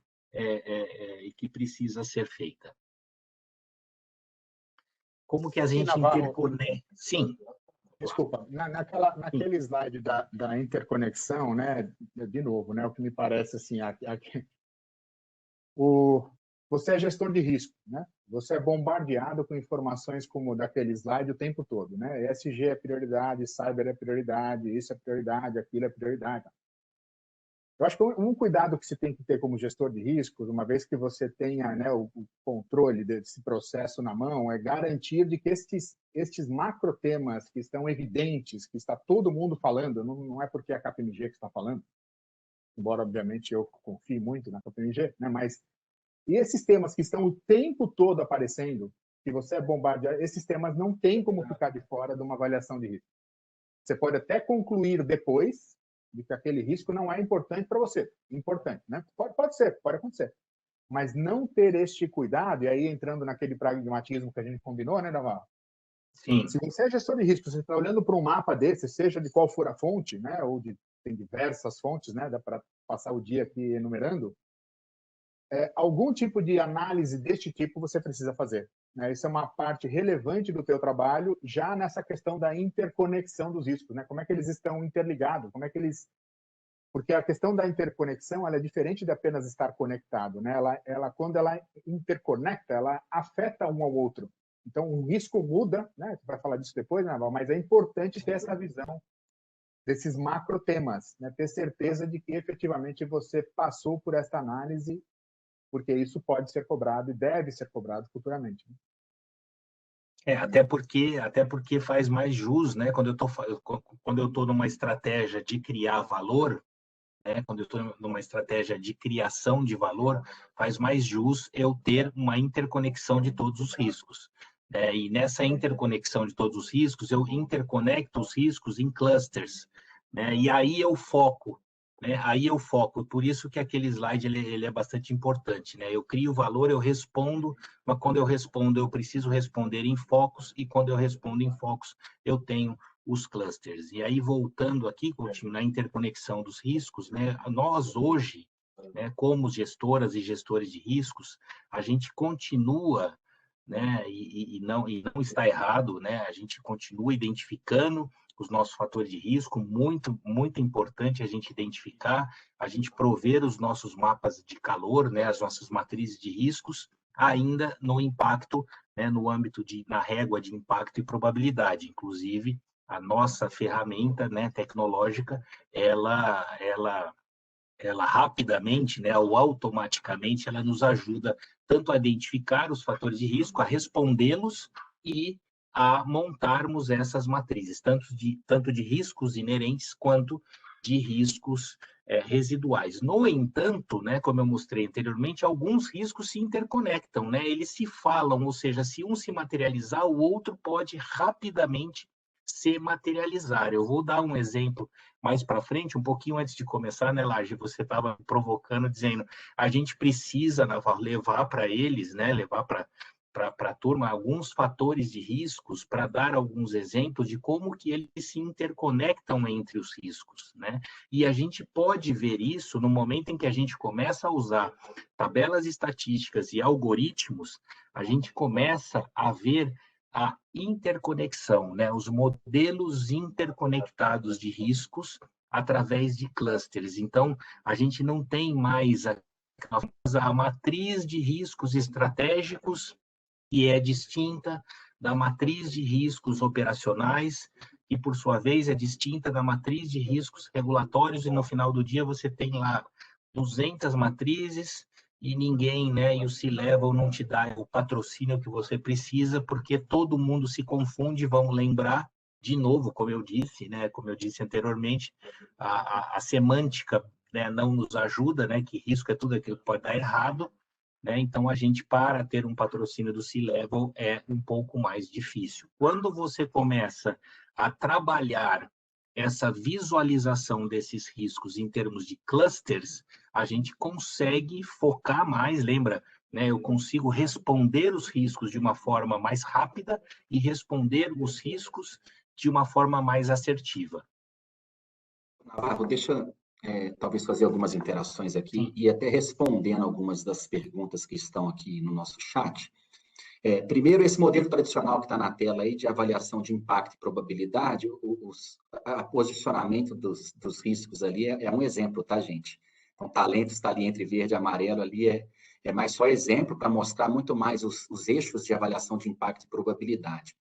feita. Como que a gente interconecta? Sim. Desculpa, naquele slide da interconexão, né, de novo, né, o que me parece assim, você é gestor de risco, né? Você é bombardeado com informações como daquele slide o tempo todo, né? ESG é prioridade, cyber é prioridade, isso é prioridade, aquilo é prioridade. Eu acho que um cuidado que se tem que ter como gestor de riscos, uma vez que você tenha, né, o controle desse processo na mão, é garantir de que estes macro temas que estão evidentes, que está todo mundo falando, não é porque é a KPMG que está falando, embora obviamente eu confie muito na KPMG, né, mas e esses temas que estão o tempo todo aparecendo, que você é bombardeado, esses temas não tem como ficar de fora de uma avaliação de risco. Você pode até concluir depois de que aquele risco não é importante para você. Importante, né? Pode ser, pode acontecer. Mas não ter este cuidado, e aí entrando naquele pragmatismo que a gente combinou, né, Navarro? Sim. Se você é gestor de risco, você está olhando para um mapa desse, seja de qual for a fonte, né, ou tem diversas fontes, né, dá para passar o dia aqui enumerando, algum tipo de análise deste tipo você precisa fazer. Né? Isso é uma parte relevante do teu trabalho, já nessa questão da interconexão dos riscos. Né? Como é que eles estão interligados? Como é que eles... Porque a questão da interconexão ela é diferente de apenas estar conectado. Né? Quando ela interconecta, ela afeta um ao outro. Então, o risco muda, né? Você vai falar disso depois, né, Val? Mas é importante ter essa visão desses macro temas, né? Ter certeza de que efetivamente você passou por essa análise, porque isso pode ser cobrado e deve ser cobrado futuramente. Até porque faz mais jus, né? Quando eu estou numa estratégia de criar valor, né? Quando eu estou numa estratégia de criação de valor, faz mais jus eu ter uma interconexão de todos os riscos. E nessa interconexão de todos os riscos, eu interconecto os riscos em clusters, né? E aí eu foco. Aí eu foco, por isso que aquele slide ele é bastante importante, né? Eu crio valor, eu respondo, mas quando eu respondo, eu preciso responder em focos, e quando eu respondo em focos, eu tenho os clusters. E aí, voltando aqui, Coutinho, na interconexão dos riscos, né? Nós hoje, né, como gestoras e gestores de riscos, a gente continua né? E não está errado, né? A gente continua identificando os nossos fatores de risco, muito, muito importante a gente identificar, a gente prover os nossos mapas de calor, né? As nossas matrizes de riscos, ainda no impacto, né? No âmbito na régua de impacto e probabilidade. Inclusive, a nossa ferramenta, né? Tecnológica, ela rapidamente, né, ou automaticamente, ela nos ajuda tanto a identificar os fatores de risco, a respondê-los e a montarmos essas matrizes, tanto de riscos inerentes quanto de riscos residuais. No entanto, né, como eu mostrei anteriormente, alguns riscos se interconectam, né, eles se falam, ou seja, se um se materializar, o outro pode rapidamente se materializar. Eu vou dar um exemplo mais para frente, um pouquinho antes de começar, né, Laje, você estava provocando, dizendo, a gente precisa, Navarro, levar para eles, né, levar para a turma alguns fatores de riscos para dar alguns exemplos de como que eles se interconectam entre os riscos, né? E a gente pode ver isso no momento em que a gente começa a usar tabelas estatísticas e algoritmos, a gente começa a ver a interconexão, né? Os modelos interconectados de riscos através de clusters. Então, a gente não tem mais a matriz de riscos estratégicos, que é distinta da matriz de riscos operacionais, que, por sua vez, é distinta da matriz de riscos regulatórios, e no final do dia você tem lá 200 matrizes, e ninguém, né, e o C-Level não te dá o patrocínio que você precisa, porque todo mundo se confunde. Vamos lembrar, de novo, como eu disse, né, como eu disse anteriormente, a semântica, né, não nos ajuda, né, que risco é tudo aquilo que pode dar errado, né? Então, a gente, para ter um patrocínio do C-Level, é um pouco mais difícil. Quando você começa a trabalhar essa visualização desses riscos em termos de clusters, a gente consegue focar mais, lembra? Né? Eu consigo responder os riscos de uma forma mais rápida e responder os riscos de uma forma mais assertiva. Navarro, deixa talvez fazer algumas interações aqui. Sim. E até respondendo algumas das perguntas que estão aqui no nosso chat. Primeiro, esse modelo tradicional que está na tela aí de avaliação de impacto e probabilidade, o posicionamento dos riscos ali é um exemplo, tá, gente? Então, talentos está ali entre verde e amarelo ali, é mais só exemplo para mostrar muito mais os eixos de avaliação de impacto e probabilidade.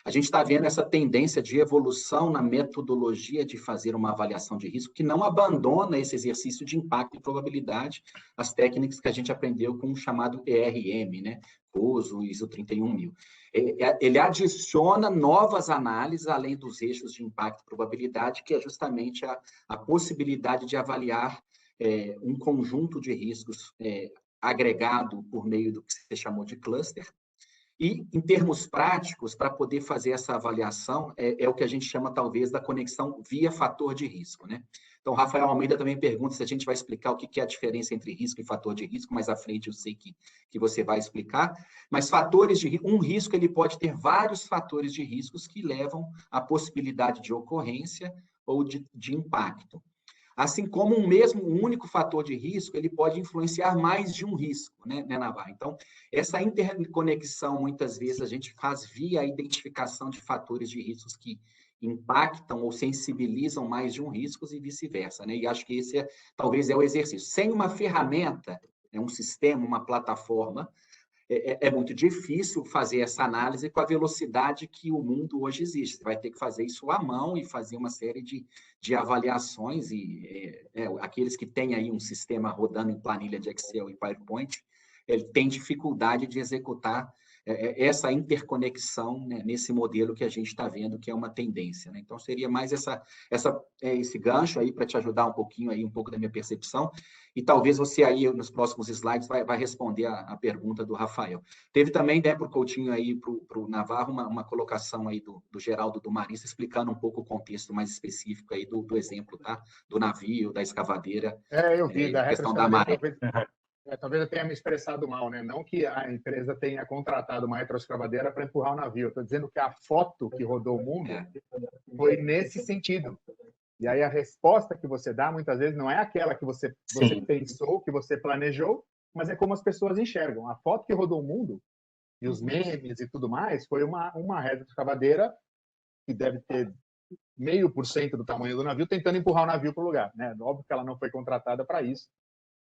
A gente está vendo essa tendência de evolução na metodologia de fazer uma avaliação de risco, que não abandona esse exercício de impacto e probabilidade, as técnicas que a gente aprendeu com o chamado ERM, né? COSO, ISO 31000. Ele adiciona novas análises, além dos eixos de impacto e probabilidade, que é justamente a possibilidade de avaliar um conjunto de riscos agregado por meio do que você chamou de cluster. E, em termos práticos, para poder fazer essa avaliação, é o que a gente chama, talvez, da conexão via fator de risco, né? Então, Rafael Almeida também pergunta se a gente vai explicar o que é a diferença entre risco e fator de risco. Mais à frente, eu sei que você vai explicar. Mas fatores de risco, um risco, ele pode ter vários fatores de riscos que levam à possibilidade de ocorrência ou de impacto. Assim como um único fator de risco, ele pode influenciar mais de um risco, né, Navarro? Então, essa interconexão, muitas vezes, a gente faz via a identificação de fatores de riscos que impactam ou sensibilizam mais de um risco e vice-versa, né? E acho que esse talvez é o exercício. Sem uma ferramenta, um sistema, uma plataforma, é muito difícil fazer essa análise com a velocidade que o mundo hoje existe. Você vai ter que fazer isso à mão e fazer uma série de avaliações, e aqueles que têm aí um sistema rodando em planilha de Excel e PowerPoint, ele tem dificuldade de executar essa interconexão, né, nesse modelo que a gente está vendo, que é uma tendência, né? Então, seria mais esse gancho aí para te ajudar um pouquinho, aí, um pouco da minha percepção, e talvez você aí, nos próximos slides, vai responder a pergunta do Rafael. Teve também, né, para o Coutinho aí, para o Navarro, uma colocação aí do Geraldo do Marista, explicando um pouco o contexto mais específico aí do exemplo, tá? Do navio, da escavadeira. Eu vi, da questão da maré. Talvez eu tenha me expressado mal, né? Não que a empresa tenha contratado uma retroescavadeira para empurrar o navio. Estou dizendo que a foto que rodou o mundo foi nesse sentido. E aí a resposta que você dá, muitas vezes, não é aquela que você pensou, que você planejou, mas é como as pessoas enxergam. A foto que rodou o mundo, e os memes e tudo mais, foi uma retroescavadeira que deve ter 0,5% do tamanho do navio tentando empurrar o navio para o lugar, né? Óbvio que ela não foi contratada para isso,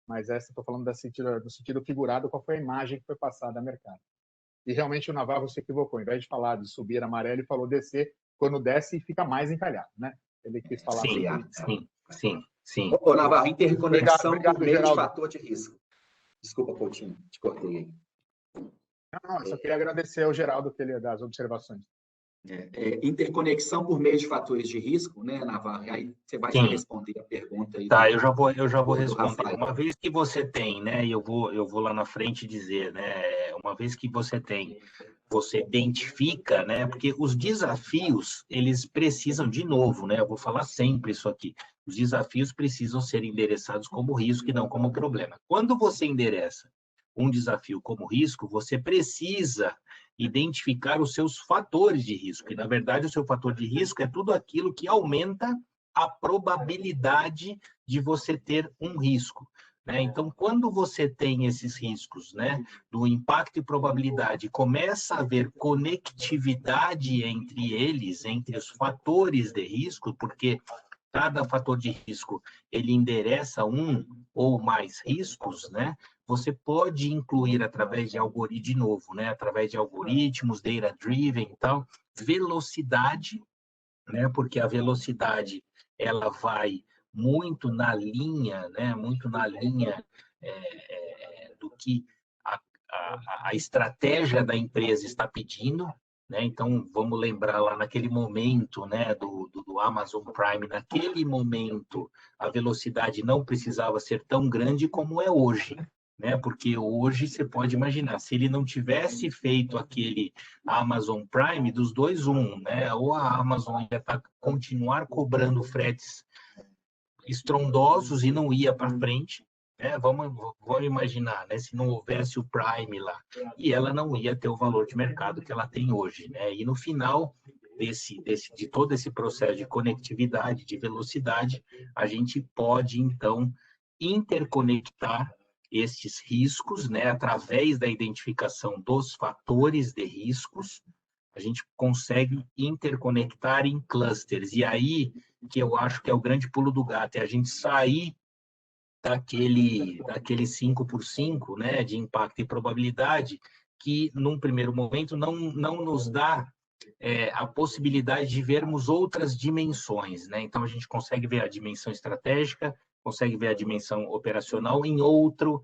mas essa estou falando do sentido figurado, qual foi a imagem que foi passada ao mercado. E realmente o Navarro se equivocou, ao invés de falar de subir amarelo, ele falou descer, quando desce fica mais encalhado, né? Ele quis falar Sim, sim. Ô, Navarro, interconexão obrigado, por meio de Geraldo. fator de risco. Desculpa, Coutinho, te cortei aí. Não, eu só queria agradecer ao Geraldo das observações. Interconexão por meio de fatores de risco, né, Navarro? Aí você vai responder a pergunta aí. Tá, eu já vou responder. Uma vez que você tem, né, e eu vou lá na frente dizer, né, uma vez que você identifica, né, porque os desafios, eles precisam, de novo, né, eu vou falar sempre isso aqui, os desafios precisam ser endereçados como risco e não como problema. Quando você endereça um desafio como risco, você precisa identificar os seus fatores de risco. E, na verdade, o seu fator de risco é tudo aquilo que aumenta a probabilidade de você ter um risco, né? Então, quando você tem esses riscos, né, do impacto e probabilidade, começa a haver conectividade entre eles, entre os fatores de risco, porque cada fator de risco, ele endereça um ou mais riscos, né? Você pode incluir através de algoritmos, de novo, né? Através de algoritmos, data-driven e tal, velocidade, né? Porque a velocidade, ela vai muito na linha, né? Muito na linha do que a estratégia da empresa está pedindo, né? Então, vamos lembrar lá naquele momento, né, do Amazon Prime, naquele momento, a velocidade não precisava ser tão grande como é hoje, né? Porque hoje você pode imaginar, se ele não tivesse feito aquele Amazon Prime, dos dois, né? Ou a Amazon ia continuar cobrando fretes estrondosos e não ia para frente, né? Vamos imaginar, né? Se não houvesse o Prime lá, e ela não ia ter o valor de mercado que ela tem hoje, né? E no final de todo esse processo de conectividade, de velocidade, a gente pode, então, interconectar estes riscos, né? Através da identificação dos fatores de riscos, a gente consegue interconectar em clusters. E aí, que eu acho que é o grande pulo do gato, é a gente sair daquele 5x5, né, de impacto e probabilidade, que, num primeiro momento, não nos dá a possibilidade de vermos outras dimensões, né? Então, a gente consegue ver a dimensão estratégica, consegue ver a dimensão operacional em outro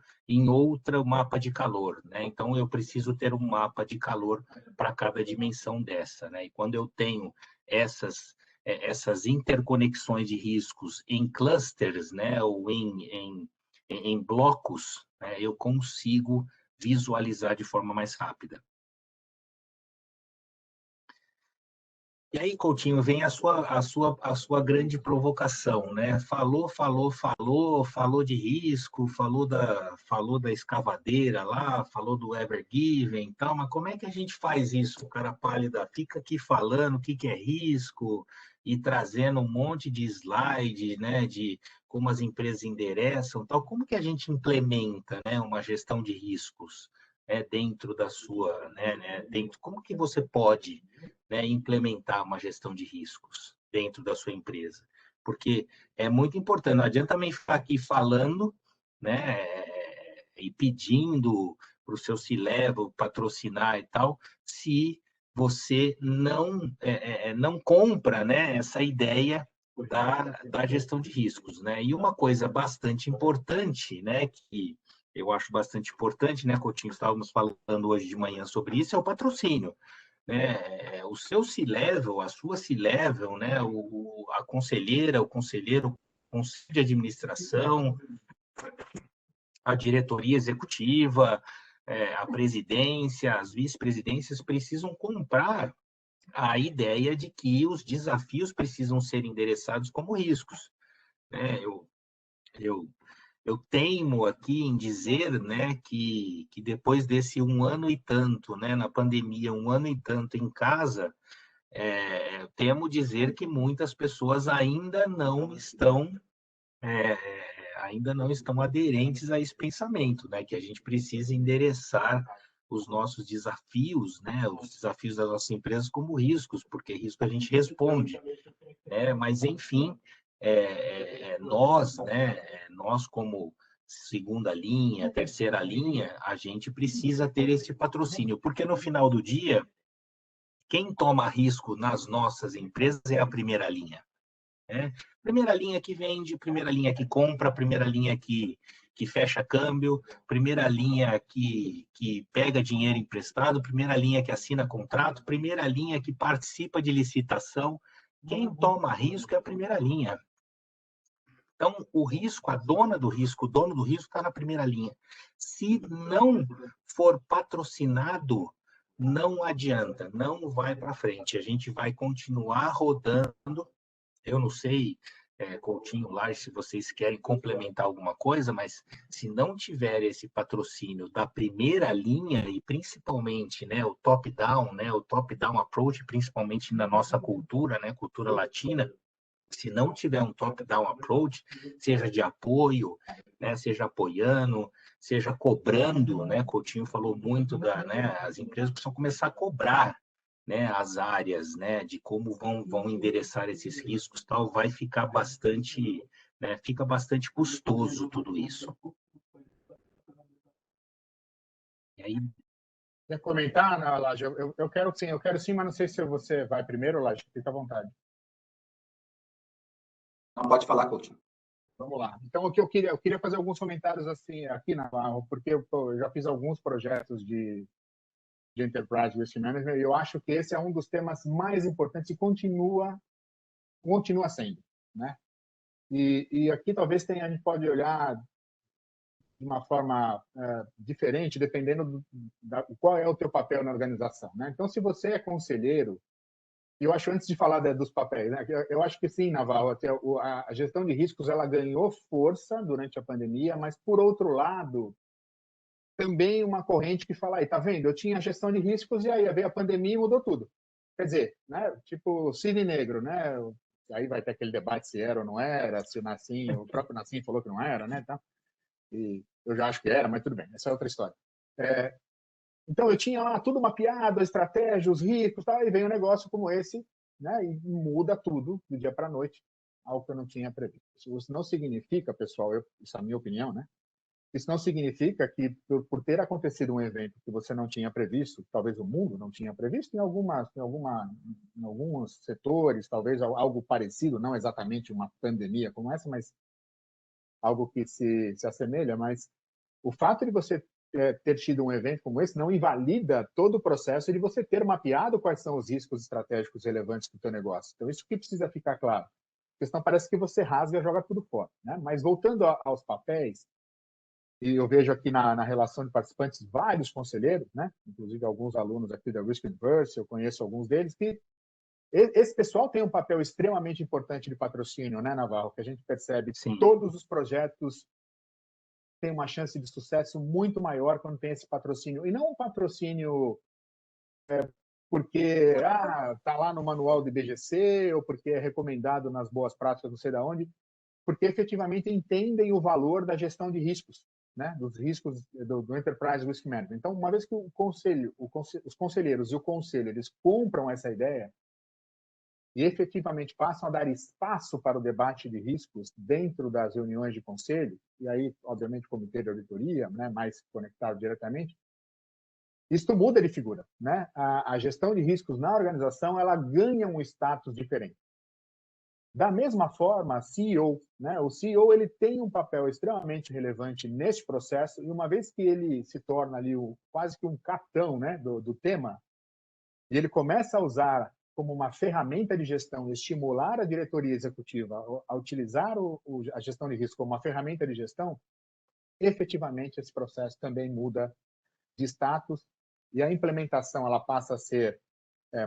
mapa de calor, né? Então, eu preciso ter um mapa de calor para cada dimensão dessa, né? E quando eu tenho essas interconexões de riscos em clusters, né, ou em blocos, né, eu consigo visualizar de forma mais rápida. E aí, Coutinho, vem a sua grande provocação, né? Falou de risco, falou da escavadeira lá, falou do Ever Given e tal, mas como é que a gente faz isso? O cara pálida fica aqui falando o que é risco e trazendo um monte de slide, né, de como as empresas endereçam, tal. Como que a gente implementa, né, uma gestão de riscos, dentro da sua, como que você pode, né, implementar uma gestão de riscos dentro da sua empresa? Porque é muito importante, não adianta também ficar aqui falando, né, e pedindo para o seu C-Level patrocinar e tal, se você não compra, né, essa ideia da gestão de riscos, né? E uma coisa bastante importante, né, que eu acho bastante importante, né, Coutinho, estávamos falando hoje de manhã sobre isso, é o patrocínio, né? O seu C-Level, a sua C-Level, né, a conselheira, o conselheiro, o conselho de administração, a diretoria executiva, a presidência, as vice-presidências precisam comprar a ideia de que os desafios precisam ser endereçados como riscos, né? Eu teimo aqui em dizer, né, que depois desse 1 ano e tanto, né, na pandemia, 1 ano e tanto em casa, temo dizer que muitas pessoas ainda não estão aderentes a esse pensamento, né, que a gente precisa endereçar os nossos desafios, né, os desafios das nossas empresas como riscos, porque risco a gente responde, né? Mas, enfim, nós, né, nós como segunda linha, terceira linha, a gente precisa ter esse patrocínio, porque no final do dia, quem toma risco nas nossas empresas é a primeira linha, né? Primeira linha que vende, primeira linha que compra, primeira linha que fecha câmbio, primeira linha que pega dinheiro emprestado, primeira linha que assina contrato, primeira linha que participa de licitação. Quem toma risco é a primeira linha. Então, o risco, a dona do risco, o dono do risco está na primeira linha. Se não for patrocinado, não adianta, não vai para frente. A gente vai continuar rodando. Eu não sei, Coutinho, Lage, se vocês querem complementar alguma coisa, mas se não tiver esse patrocínio da primeira linha, e principalmente, né, o top-down, né, o top-down approach, principalmente na nossa cultura, né, cultura latina, se não tiver um top-down approach, seja de apoio, né, seja apoiando, seja cobrando, né, Coutinho falou muito né, as empresas precisam começar a cobrar, né, as áreas, né, de como vão endereçar esses riscos, tal, vai ficar bastante, né, fica bastante custoso tudo isso. E aí, quer comentar, Laje? Eu quero sim, mas não sei se você vai primeiro, Laje, fica à vontade. Não, pode falar, Coutinho. Vamos lá. Então, o que eu queria fazer alguns comentários assim aqui, Navarro, porque eu já fiz alguns projetos de Enterprise Risk Management, e eu acho que esse é um dos temas mais importantes e continua sendo, né? E aqui talvez a gente pode olhar de uma forma diferente, dependendo qual é o teu papel na organização, né? Então, se você é conselheiro, e eu acho, antes de falar dos papéis, né, eu acho que sim, Navarro, a gestão de riscos ela ganhou força durante a pandemia, mas, por outro lado, também uma corrente que fala, aí, tá vendo? Eu tinha gestão de riscos e aí veio a pandemia e mudou tudo. Quer dizer, né, tipo cisne negro, né? Aí vai ter aquele debate se era ou não era, se o próprio Nassim falou que não era, né? Então, e eu já acho que era, mas tudo bem, essa é outra história. Então, eu tinha lá tudo mapeado, a estratégia, os riscos, tal, e vem um negócio como esse, né, e muda tudo do dia para a noite, algo que eu não tinha previsto. Isso não significa, pessoal, isso é a minha opinião, né? Isso não significa que, por ter acontecido um evento que você não tinha previsto, talvez o mundo não tinha previsto, em alguns setores, talvez algo parecido, não exatamente uma pandemia como essa, mas algo que se assemelha, mas o fato de você ter tido um evento como esse não invalida todo o processo de você ter mapeado quais são os riscos estratégicos relevantes do teu negócio. Então, isso que precisa ficar claro. Porque senão parece que você rasga e joga tudo fora, né? Mas voltando aos papéis, e eu vejo aqui na relação de participantes vários conselheiros, né? Inclusive alguns alunos aqui da Risk Universe, eu conheço alguns deles, que esse pessoal tem um papel extremamente importante de patrocínio, né, Navarro? Que a gente percebe que sim, todos os projetos têm uma chance de sucesso muito maior quando tem esse patrocínio. E não um patrocínio porque tá lá no manual do IBGC ou porque é recomendado nas boas práticas não sei de onde, porque efetivamente entendem o valor da gestão de riscos, né? Dos riscos do Enterprise Risk Management. Então, uma vez que os conselheiros e o conselho eles compram essa ideia e efetivamente passam a dar espaço para o debate de riscos dentro das reuniões de conselho, e aí, obviamente, o comitê de auditoria, né, mais conectado diretamente, isso muda de figura, né? A gestão de riscos na organização ela ganha um status diferente. Da mesma forma, CEO, né? O CEO ele tem um papel extremamente relevante nesse processo e uma vez que ele se torna ali quase que um capitão, né, do tema, e ele começa a usar como uma ferramenta de gestão, estimular a diretoria executiva a utilizar a gestão de risco como uma ferramenta de gestão, efetivamente esse processo também muda de status e a implementação ela passa a ser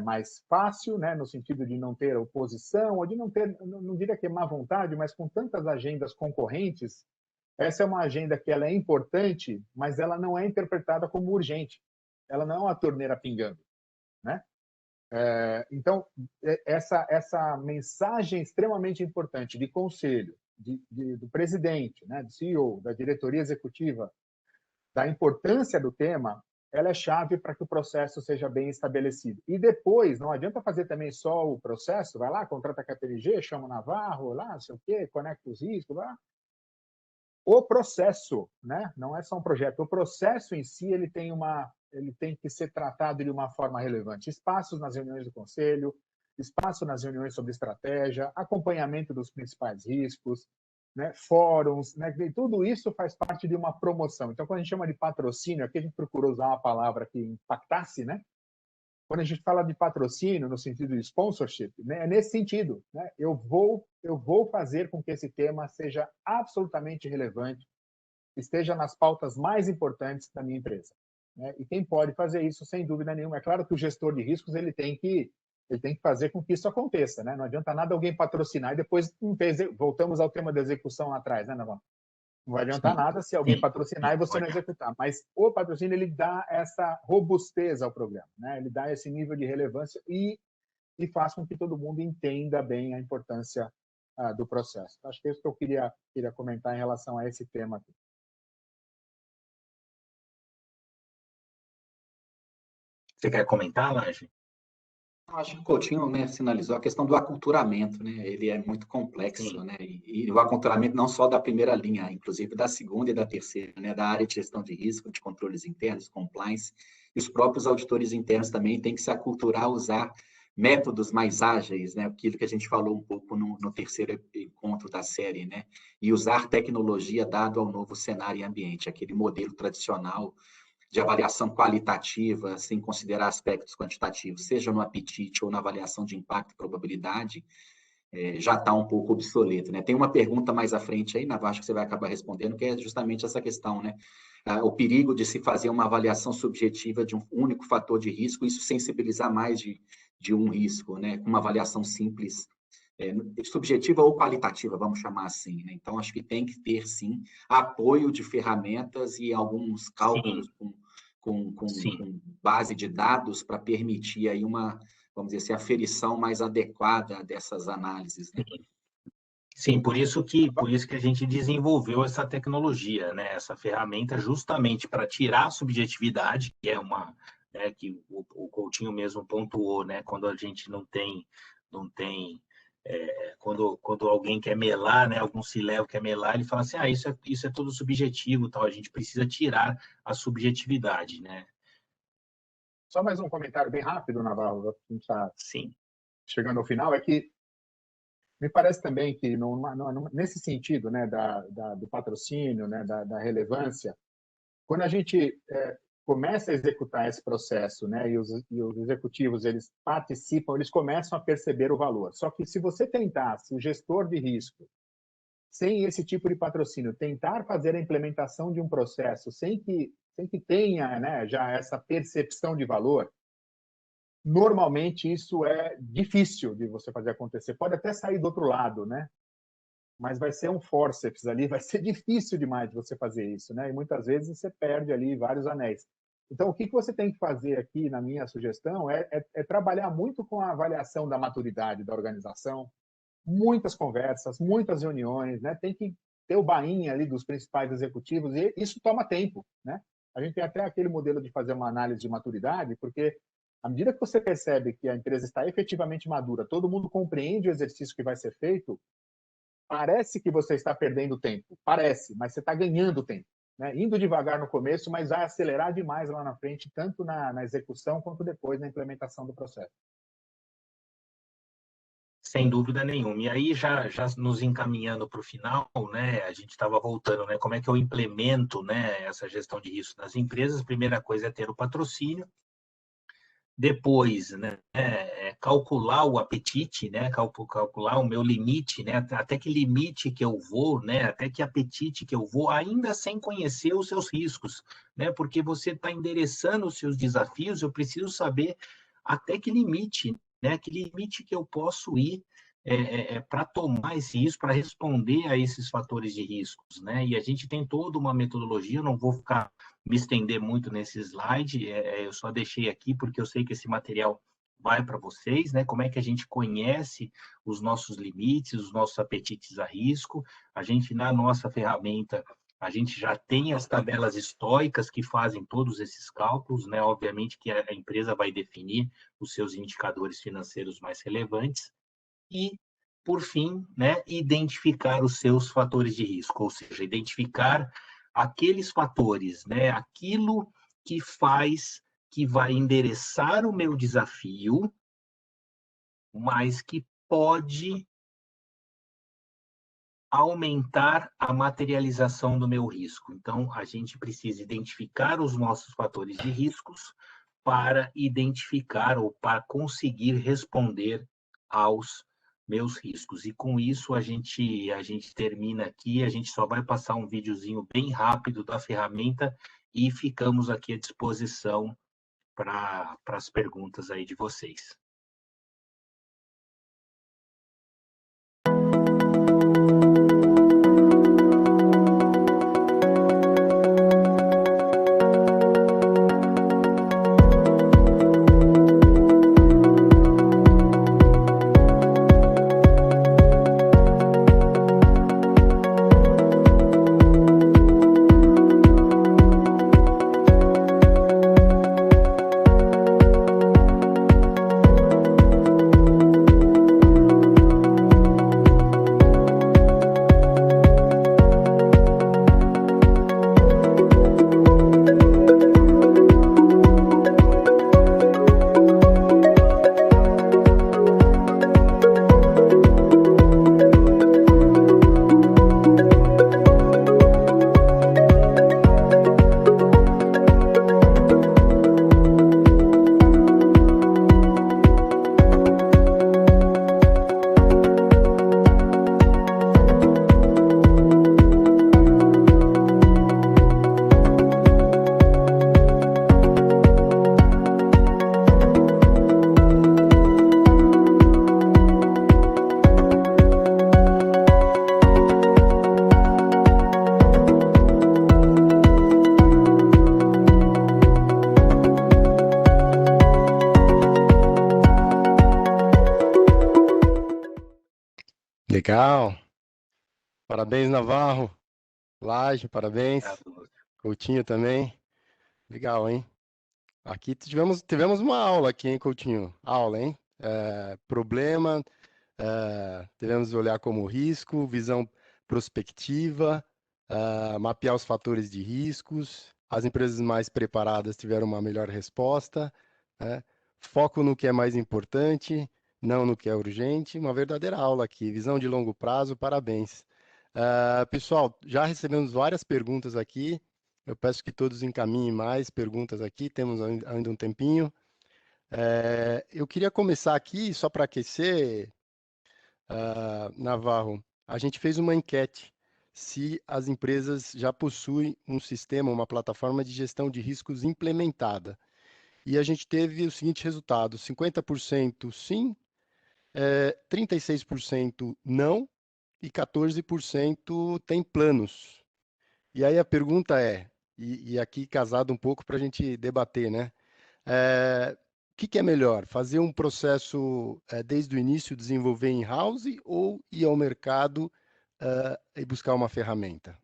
mais fácil, né, no sentido de não ter oposição, ou de não ter, não diria que é má vontade, mas com tantas agendas concorrentes, essa é uma agenda que ela é importante, mas ela não é interpretada como urgente. Ela não é uma torneira pingando, né? Então, essa mensagem extremamente importante de conselho, do presidente, né, do CEO, da diretoria executiva, da importância do tema, ela é chave para que o processo seja bem estabelecido. E depois, não adianta fazer também só o processo, vai lá, contrata a KPMG, chama o Navarro, lá, não sei o quê, conecta os riscos, lá. O processo, né? Não é só um projeto, o processo em si ele tem que ser tratado de uma forma relevante. Espaços nas reuniões do conselho, espaço nas reuniões sobre estratégia, acompanhamento dos principais riscos, né? Fóruns, né? E tudo isso faz parte de uma promoção. Então, quando a gente chama de patrocínio, aqui a gente procurou usar uma palavra que impactasse, né? Quando a gente fala de patrocínio no sentido de sponsorship, né, é nesse sentido, né? Eu vou fazer com que esse tema seja absolutamente relevante, esteja nas pautas mais importantes da minha empresa, né? E quem pode fazer isso, sem dúvida nenhuma, é claro que o gestor de riscos ele tem que fazer com que isso aconteça, né? Não adianta nada alguém patrocinar e depois voltamos ao tema da execução lá atrás, né, Navarro? Não vai adiantar nada se alguém patrocinar e você não executar. Mas o patrocínio ele dá essa robustez ao programa, né? Ele dá esse nível de relevância e faz com que todo mundo entenda bem a importância do processo. Acho que é isso que eu queria comentar em relação a esse tema aqui. Você quer comentar, Laje? Acho que o Coutinho, né, sinalizou a questão do aculturamento, né? Ele é muito complexo, Sim. né? E o aculturamento não só da primeira linha, inclusive da segunda e da terceira, né? Da área de gestão de risco, de controles internos, compliance. E os próprios auditores internos também têm que se aculturar a usar métodos mais ágeis, né? Aquilo que a gente falou um pouco no terceiro encontro da série, né? E usar tecnologia dado ao novo cenário e ambiente, aquele modelo tradicional de avaliação qualitativa, sem considerar aspectos quantitativos, seja no apetite ou na avaliação de impacto e probabilidade, já está um pouco obsoleto, né? Tem uma pergunta mais à frente aí, Navarro, que você vai acabar respondendo, que é justamente essa questão, né? O perigo de se fazer uma avaliação subjetiva de um único fator de risco, isso sensibilizar mais de um risco, né? Com uma avaliação simples, subjetiva ou qualitativa, vamos chamar assim, né? Então, acho que tem que ter, sim, apoio de ferramentas e alguns cálculos com base de dados para permitir aí uma, vamos dizer assim, aferição mais adequada dessas análises, né? Sim, por isso que a gente desenvolveu essa tecnologia, né? Essa ferramenta justamente para tirar a subjetividade, que é uma, né, que o Coutinho mesmo pontuou, né? Quando a gente não tem quando alguém quer melar, né? Algum C-level quer melar, ele fala assim, isso é tudo subjetivo, tal. A gente precisa tirar a subjetividade, né? Só mais um comentário bem rápido, Navarro, a gente está Sim. chegando ao final, é que me parece também que, nesse sentido, né, do patrocínio, né, da relevância, quando a gente começa a executar esse processo, né, e os executivos eles participam, eles começam a perceber o valor. Só que se você tentar, se o gestor de risco, sem esse tipo de patrocínio, tentar fazer a implementação de um processo sem que tenha, né, já essa percepção de valor, normalmente isso é difícil de você fazer acontecer. Pode até sair do outro lado, né? Mas vai ser um forceps ali, vai ser difícil demais de você fazer isso, né? E muitas vezes você perde ali vários anéis. Então, o que você tem que fazer aqui, na minha sugestão, é trabalhar muito com a avaliação da maturidade da organização, muitas conversas, muitas reuniões, né? Tem que ter o bainha ali dos principais executivos e isso toma tempo, né? A gente tem até aquele modelo de fazer uma análise de maturidade, porque à medida que você percebe que a empresa está efetivamente madura, todo mundo compreende o exercício que vai ser feito, parece que você está perdendo tempo. Parece, mas você está ganhando tempo. Né? Indo devagar no começo, mas vai acelerar demais lá na frente, tanto na execução quanto depois na implementação do processo. Sem dúvida nenhuma. E aí, já nos encaminhando para o final, né, a gente estava voltando, né, como é que eu implemento, né, essa gestão de risco nas empresas? A primeira coisa é ter o patrocínio, depois, né, calcular o apetite, né, calcular o meu limite, né, até que limite que eu vou, né, até que apetite que eu vou, ainda sem conhecer os seus riscos, né, porque você está endereçando os seus desafios, eu preciso saber até que limite, né, que limite que eu posso ir para tomar esse risco, para responder a esses fatores de riscos, né, e a gente tem toda uma metodologia, eu não vou ficar me estender muito nesse slide, eu só deixei aqui porque eu sei que esse material vai para vocês, né? Como é que a gente conhece os nossos limites, os nossos apetites a risco. A gente, na nossa ferramenta, A gente já tem as tabelas históricas que fazem todos esses cálculos, né? Obviamente que a empresa vai definir os seus indicadores financeiros mais relevantes e, por fim, né, identificar os seus fatores de risco, ou seja, identificar aqueles fatores, né, aquilo que vai endereçar o meu desafio, mas que pode aumentar a materialização do meu risco. Então, a gente precisa identificar os nossos fatores de riscos para identificar ou para conseguir responder aos meus riscos. E com isso a gente termina aqui, a gente só vai passar um videozinho bem rápido da ferramenta e ficamos aqui à disposição para as perguntas aí de vocês. Legal. Parabéns, Navarro. Laje, parabéns. Obrigado. Coutinho também. Legal, hein? Aqui tivemos uma aula aqui, hein, Coutinho? Aula, hein? Problema, tivemos olhar como risco, visão prospectiva, mapear os fatores de riscos. As empresas mais preparadas tiveram uma melhor resposta, né? Foco no que é mais importante, não no que é urgente. Uma verdadeira aula aqui. Visão de longo prazo, parabéns. Pessoal, já recebemos várias perguntas aqui. Eu peço que todos encaminhem mais perguntas aqui, temos ainda um tempinho. Eu queria começar aqui, só para aquecer, Navarro, a gente fez uma enquete se as empresas já possuem um sistema, uma plataforma de gestão de riscos implementada. E a gente teve o seguinte resultado: 50% sim, 36% não e 14% tem planos. E aí a pergunta é, e aqui casado um pouco para a gente debater, né? O que é melhor? Fazer um processo desde o início, desenvolver in-house ou ir ao mercado e buscar uma ferramenta?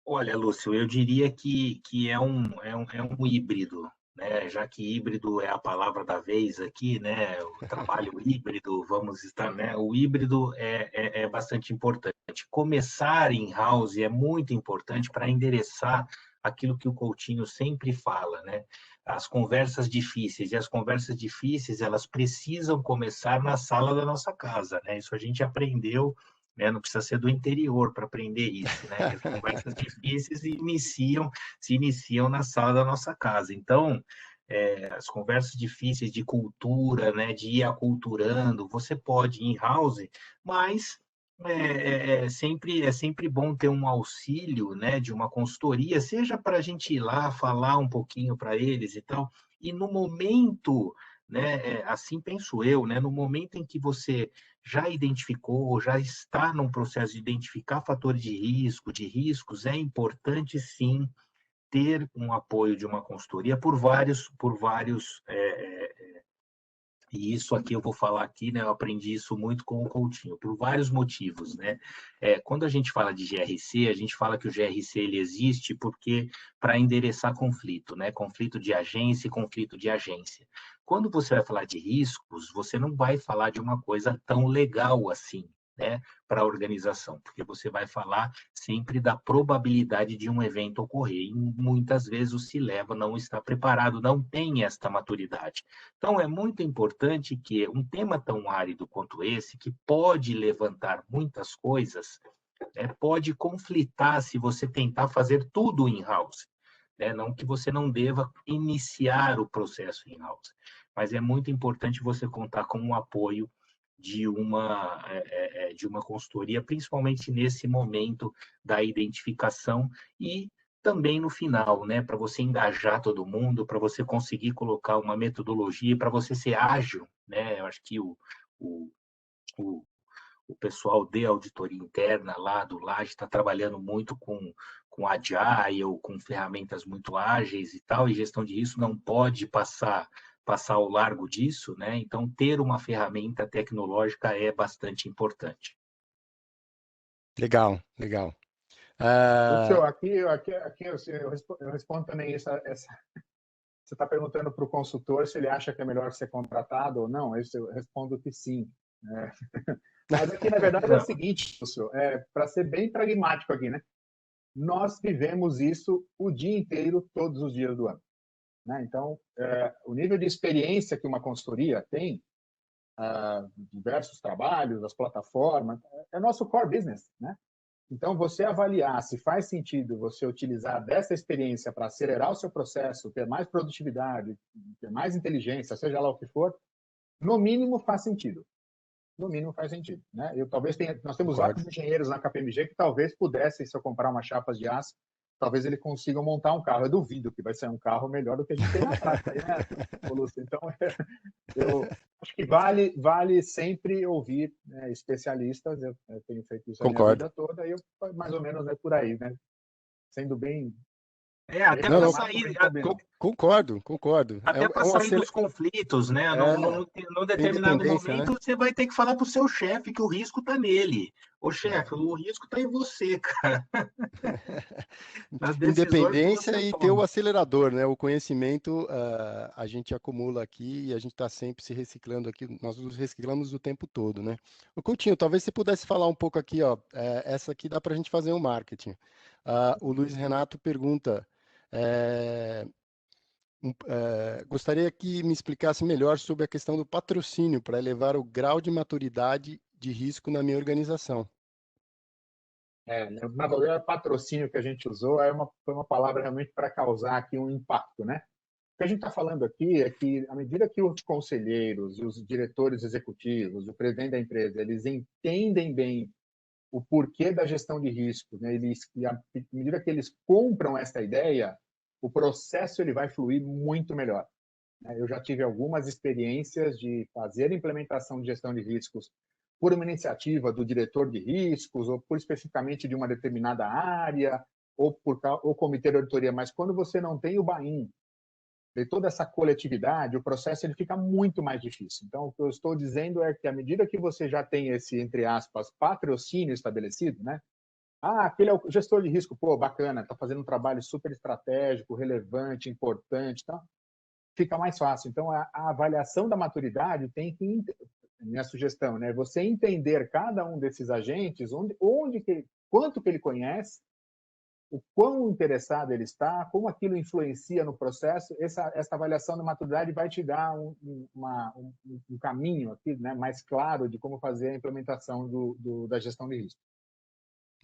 Olha, Lúcio, eu diria que é um híbrido, né? Já que híbrido é a palavra da vez aqui, né? O trabalho híbrido, vamos estar, né? O híbrido é bastante importante. Começar in-house é muito importante para endereçar aquilo que o Coutinho sempre fala, né? As conversas difíceis, e as conversas difíceis, elas precisam começar na sala da nossa casa, né? Isso a gente aprendeu, né? Não precisa ser do interior para aprender isso, né? Que as conversas difíceis se iniciam na sala da nossa casa. Então, as conversas difíceis de cultura, né? De ir aculturando, você pode ir in-house, mas é sempre bom ter um auxílio, né? De uma consultoria, seja para a gente ir lá falar um pouquinho para eles e tal. E no momento, né? Assim penso eu, né? No momento em que você já identificou, já está num processo de identificar fatores de risco, de riscos, é importante sim ter um apoio de uma consultoria por vários E isso aqui eu vou falar aqui, né? Eu aprendi isso muito com o Coutinho, por vários motivos, né? Quando a gente fala de GRC, a gente fala que o GRC ele existe porque para endereçar conflito, né? Conflito de agência e conflito de agência. Quando você vai falar de riscos, você não vai falar de uma coisa tão legal assim, né, para a organização, porque você vai falar sempre da probabilidade de um evento ocorrer, e muitas vezes o C-Level não está preparado, não tem esta maturidade. Então, é muito importante que um tema tão árido quanto esse, que pode levantar muitas coisas, pode conflitar se você tentar fazer tudo in-house. Não que você não deva iniciar o processo in-house, mas é muito importante você contar com o apoio de uma consultoria, principalmente nesse momento da identificação e também no final, né, para você engajar todo mundo, para você conseguir colocar uma metodologia, para você ser ágil, né? Eu acho que o pessoal de auditoria interna lá do Laje está trabalhando muito com Agile, com ferramentas muito ágeis e tal, e gestão de risco não pode passar ao largo disso, né? Então, ter uma ferramenta tecnológica é bastante importante. Legal, legal. Lúcio, aqui eu respondo também essa. Você está perguntando para o consultor se ele acha que é melhor ser contratado ou não. Eu respondo que sim. Mas aqui, na verdade, é o seguinte, Lúcio, para ser bem pragmático aqui, né? Nós vivemos isso o dia inteiro, todos os dias do ano. Né? Então, o nível de experiência que uma consultoria tem, diversos trabalhos, as plataformas, é nosso core business, né? Então, você avaliar se faz sentido você utilizar dessa experiência para acelerar o seu processo, ter mais produtividade, ter mais inteligência, seja lá o que for, no mínimo faz sentido. No mínimo faz sentido. Né? Nós temos vários engenheiros na KPMG que talvez pudessem, se eu comprar umas chapas de aço, talvez eles consigam montar um carro. Eu duvido que vai ser um carro melhor do que a gente tem na prática. Né? Então, eu acho que vale sempre ouvir, né, especialistas. Eu tenho feito isso a minha vida toda e mais ou menos por aí, né? Sendo bem... até para sair... Concordo. Até para sair dos conflitos, né? Num determinado momento, né? Você vai ter que falar para o seu chefe que o risco está nele. Ô, chefe, o risco está em você, cara. Independência e ter o acelerador, né? O conhecimento a gente acumula aqui e a gente está sempre se reciclando aqui. Nós nos reciclamos o tempo todo, né? O Coutinho, talvez você pudesse falar um pouco aqui, ó. Essa aqui dá para a gente fazer um marketing. O Luiz Renato pergunta... gostaria que me explicasse melhor sobre a questão do patrocínio para elevar o grau de maturidade de risco na minha organização. Na verdade, o patrocínio que a gente usou foi uma palavra realmente para causar aqui um impacto, né? O que a gente está falando aqui é que, à medida que os conselheiros, os diretores executivos, o presidente da empresa, eles entendem bem o porquê da gestão de risco, né? À medida que eles compram essa ideia, o processo ele vai fluir muito melhor. Eu já tive algumas experiências de fazer implementação de gestão de riscos por uma iniciativa do diretor de riscos, ou por especificamente de uma determinada área, ou comitê de auditoria. Mas quando você não tem o buy-in de toda essa coletividade, o processo ele fica muito mais difícil. Então, o que eu estou dizendo é que, à medida que você já tem esse, entre aspas, patrocínio estabelecido, né? Aquele é o gestor de risco, pô, bacana, está fazendo um trabalho super estratégico, relevante, importante, tá? Fica mais fácil. Então, a avaliação da maturidade tem que, minha sugestão, né? Você entender cada um desses agentes, quanto que ele conhece, o quão interessado ele está, como aquilo influencia no processo. Essa avaliação da maturidade vai te dar um caminho aqui, né, mais claro de como fazer a implementação da gestão de risco.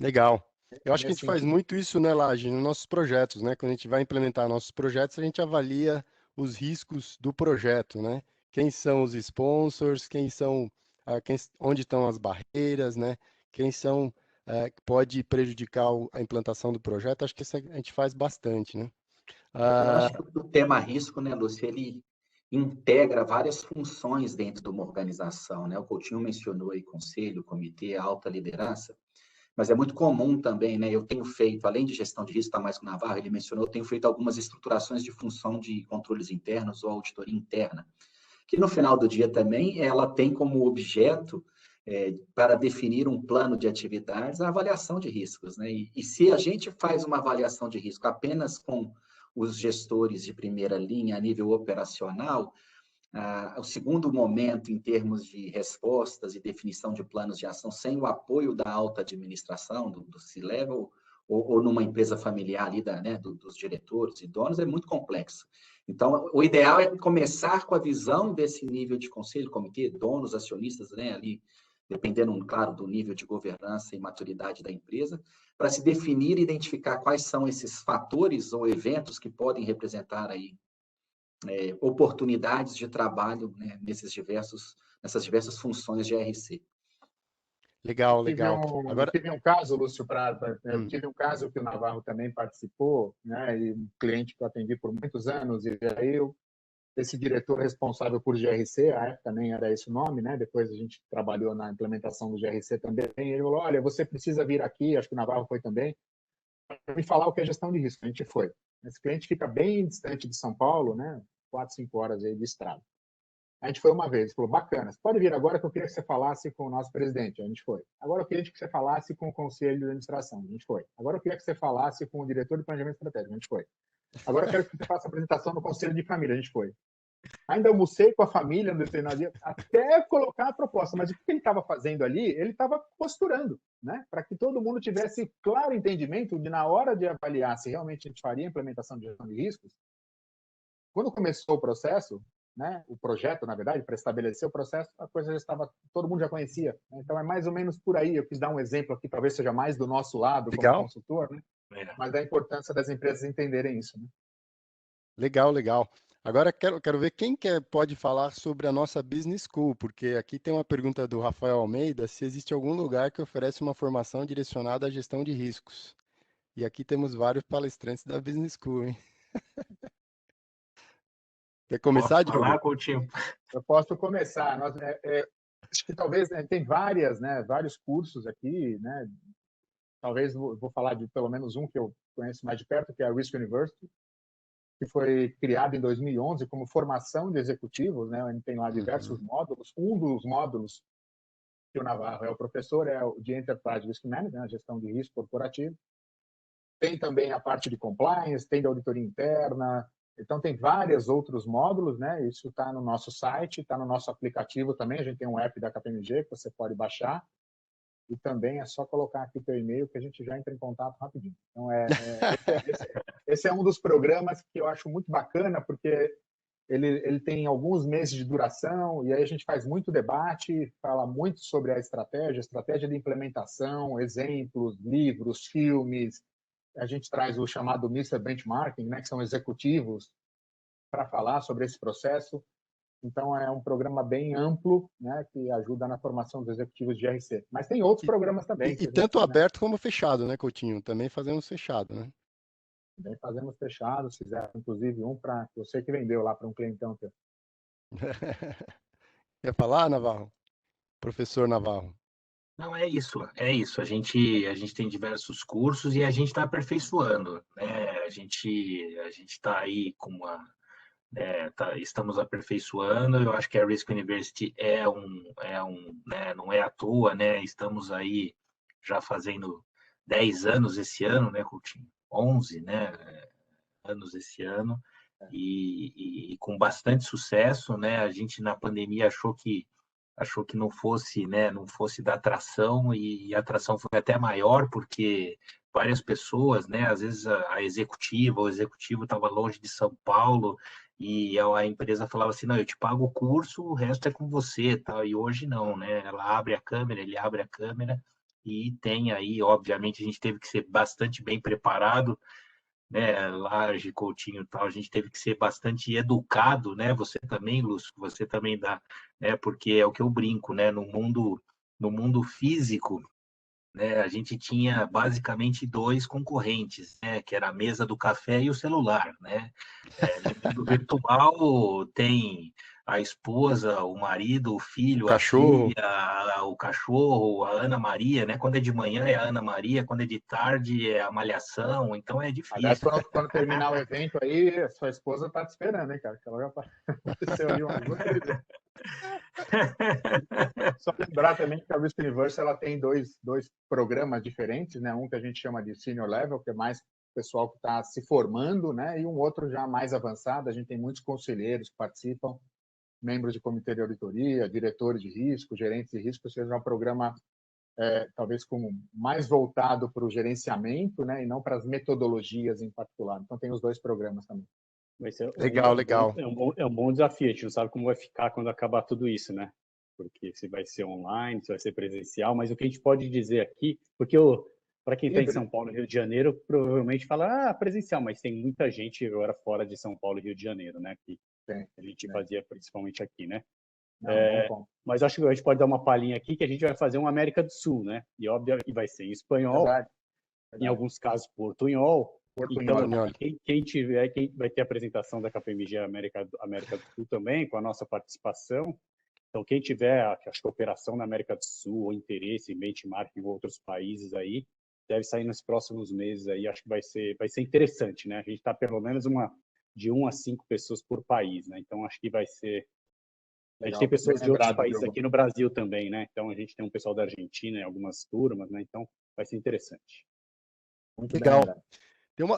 Legal. Eu acho que a gente faz muito isso, né, Laje, nos nossos projetos, né? Quando a gente vai implementar nossos projetos, a gente avalia os riscos do projeto, né? Quem são os sponsors, onde estão as barreiras, né? Quem são que pode prejudicar a implantação do projeto. Acho que isso a gente faz bastante, né? Eu acho que o tema risco, né, Lúcio, ele integra várias funções dentro de uma organização, né? O Coutinho mencionou aí conselho, comitê, alta liderança, mas é muito comum também, né? Eu tenho feito, além de gestão de risco, está mais com o Navarro, ele mencionou, eu tenho feito algumas estruturações de função de controles internos ou auditoria interna. que no final do dia também ela tem como objeto, para definir um plano de atividades, a avaliação de riscos, né? E se a gente faz uma avaliação de risco apenas com os gestores de primeira linha a nível operacional, o segundo momento em termos de respostas e definição de planos de ação, sem o apoio da alta administração, do C-Level, ou numa empresa familiar ali dos diretores e donos, é muito complexo. Então, o ideal é começar com a visão desse nível de conselho, comitê, donos, acionistas, né, ali, dependendo, claro, do nível de governança e maturidade da empresa, para se definir e identificar quais são esses fatores ou eventos que podem representar aí oportunidades de trabalho, né, nessas diversas funções de RC. Legal, legal. Agora... Tive um caso, Lúcio Prata, tive um caso que o Navarro também participou, né, e um cliente que eu atendi por muitos anos, e aí esse diretor responsável por GRC, à época nem era esse o nome, né? Depois a gente trabalhou na implementação do GRC também. Ele falou: olha, você precisa vir aqui, acho que o Navarro foi também, para me falar o que é gestão de risco. A gente foi. Esse cliente fica bem distante de São Paulo, né? 4, 5 horas aí de estrada. A gente foi uma vez, ele falou: bacana, você pode vir agora que eu queria que você falasse com o nosso presidente. A gente foi. Agora eu queria que você falasse com o conselho de administração. A gente foi. Agora eu queria que você falasse com o diretor de planejamento estratégico. A gente foi. Agora eu quero que você faça a apresentação no conselho de família. A gente foi. Ainda almocei com a família no determinado dia, até colocar a proposta. Mas o que ele estava fazendo ali? Ele estava posturando, né? Para que todo mundo tivesse claro entendimento de, na hora de avaliar se realmente a gente faria a implementação de gestão de riscos, quando começou o processo, né, o projeto, na verdade, para estabelecer o processo, a coisa já estava, todo mundo já conhecia. Né? Então, é mais ou menos por aí. Eu quis dar um exemplo aqui, talvez seja mais do nosso lado, legal, como consultor, né? Mas da importância das empresas entenderem isso. Né? Legal, legal. Agora quero ver quem pode falar sobre a nossa Business School, porque aqui tem uma pergunta do Rafael Almeida, se existe algum lugar que oferece uma formação direcionada à gestão de riscos. E aqui temos vários palestrantes da Business School, hein? Quer começar, Diogo? Falar, Coutinho? Eu posso começar. Acho que talvez, né, tem vários cursos aqui, né? Talvez vou falar de pelo menos um que eu conheço mais de perto, que é a Risk University, que foi criado em 2011 como formação de executivos, né? Ele tem lá diversos módulos. Um dos módulos que o Navarro é o professor é o de Enterprise Risk Management, a gestão de risco corporativo. Tem também a parte de compliance, tem de auditoria interna. Então, tem vários outros módulos, né? Isso está no nosso site, está no nosso aplicativo também. A gente tem um app da KPMG que você pode baixar. E também é só colocar aqui o teu e-mail que a gente já entra em contato rapidinho. Então, esse é um dos programas que eu acho muito bacana, porque ele tem alguns meses de duração, e aí a gente faz muito debate, fala muito sobre a estratégia de implementação, exemplos, livros, filmes. A gente traz o chamado Mr. Benchmarking, né, que são executivos, para falar sobre esse processo. Então, é um programa bem amplo, né, que ajuda na formação dos executivos de GRC. Mas tem outros programas também. E tanto aberto como fechado, né, Coutinho? Também fazemos fechado, né? Também fazemos fechados, fizeram inclusive um para você que vendeu lá para um clientão teu. Quer falar, Navarro? Professor Navarro. Não, é isso. A gente tem diversos cursos e a gente está aperfeiçoando, né? A gente está aí com uma, estamos aperfeiçoando. Eu acho que a Risk University né, não é à toa, né? Estamos aí já fazendo 10 anos esse ano, né, Coutinho? 11, né? Anos esse ano e com bastante sucesso, né? A gente na pandemia achou que não fosse, né, não fosse dar atração e a atração foi até maior porque várias pessoas, né, às vezes a executiva ou o executivo estava longe de São Paulo e a empresa falava assim, não, eu te pago o curso, o resto é com você, tal. E hoje não, né? Ela abre a câmera, ele abre a câmera e tem aí, obviamente, a gente teve que ser bastante bem preparado, né, Laje, Coutinho e tal, a gente teve que ser bastante educado, né, você também, Lúcio, você também dá, né, porque é o que eu brinco, né, no mundo físico, né, a gente tinha basicamente dois concorrentes, né, que era a mesa do café e o celular, né? No mundo virtual tem a esposa, o marido, o filho, a Cachorro. filha, o cachorro, a Ana Maria, né? Quando é de manhã é a Ana Maria, quando é de tarde é a Malhação, então é Aliás, difícil. quando terminar o evento aí, a sua esposa tá te esperando, hein, cara? Que ela já apareceu ali umas 2, 3 vezes. Só lembrar também que a Risk Universe ela tem dois programas diferentes, né? Um que a gente chama de Senior Level, que é mais o pessoal que está se formando, né? E um outro já mais avançado. A gente tem muitos conselheiros que participam, membros de comitê de auditoria, diretores de risco, gerentes de risco, ou seja, um programa talvez mais voltado para o gerenciamento, né? E não para as metodologias em particular. Então tem os dois programas também. Vai ser Legal, legal. é um bom desafio. A gente não sabe como vai ficar quando acabar tudo isso, né? Porque se vai ser online, se vai ser presencial, mas o que a gente pode dizer aqui, porque para quem está em São Paulo e Rio de Janeiro, provavelmente fala, presencial, mas tem muita gente agora fora de São Paulo e Rio de Janeiro, né? Que a gente fazia principalmente aqui, né? Mas acho que a gente pode dar uma palhinha aqui que a gente vai fazer uma América do Sul, né? E óbvio que vai ser em espanhol, em alguns casos portunhol. Então, quem vai ter a apresentação da KPMG América do Sul também, com a nossa participação. Então, quem tiver, acho que operação na América do Sul, ou interesse em benchmark em outros países aí, deve sair nos próximos meses aí, acho que vai ser interessante, né? A gente está pelo menos de 1 a 5 pessoas por país, né? Então, acho que vai ser... A gente tem pessoas de outros países aqui no Brasil também, né? Então, a gente tem um pessoal da Argentina em algumas turmas, né? Então, vai ser interessante. Muito legal.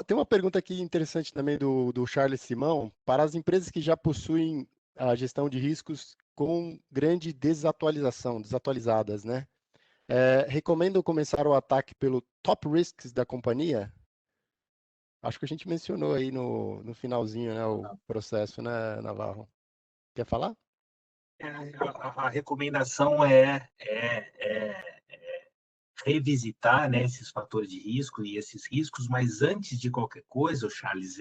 Tem uma pergunta aqui interessante também do Charles Simão. Para as empresas que já possuem a gestão de riscos com grande desatualizadas, né? Recomendam começar o ataque pelo top risks da companhia? Acho que a gente mencionou aí no finalzinho, né, o processo, né, Navarro? Quer falar? A recomendação é revisitar, né, esses fatores de risco e esses riscos, mas antes de qualquer coisa, Charles,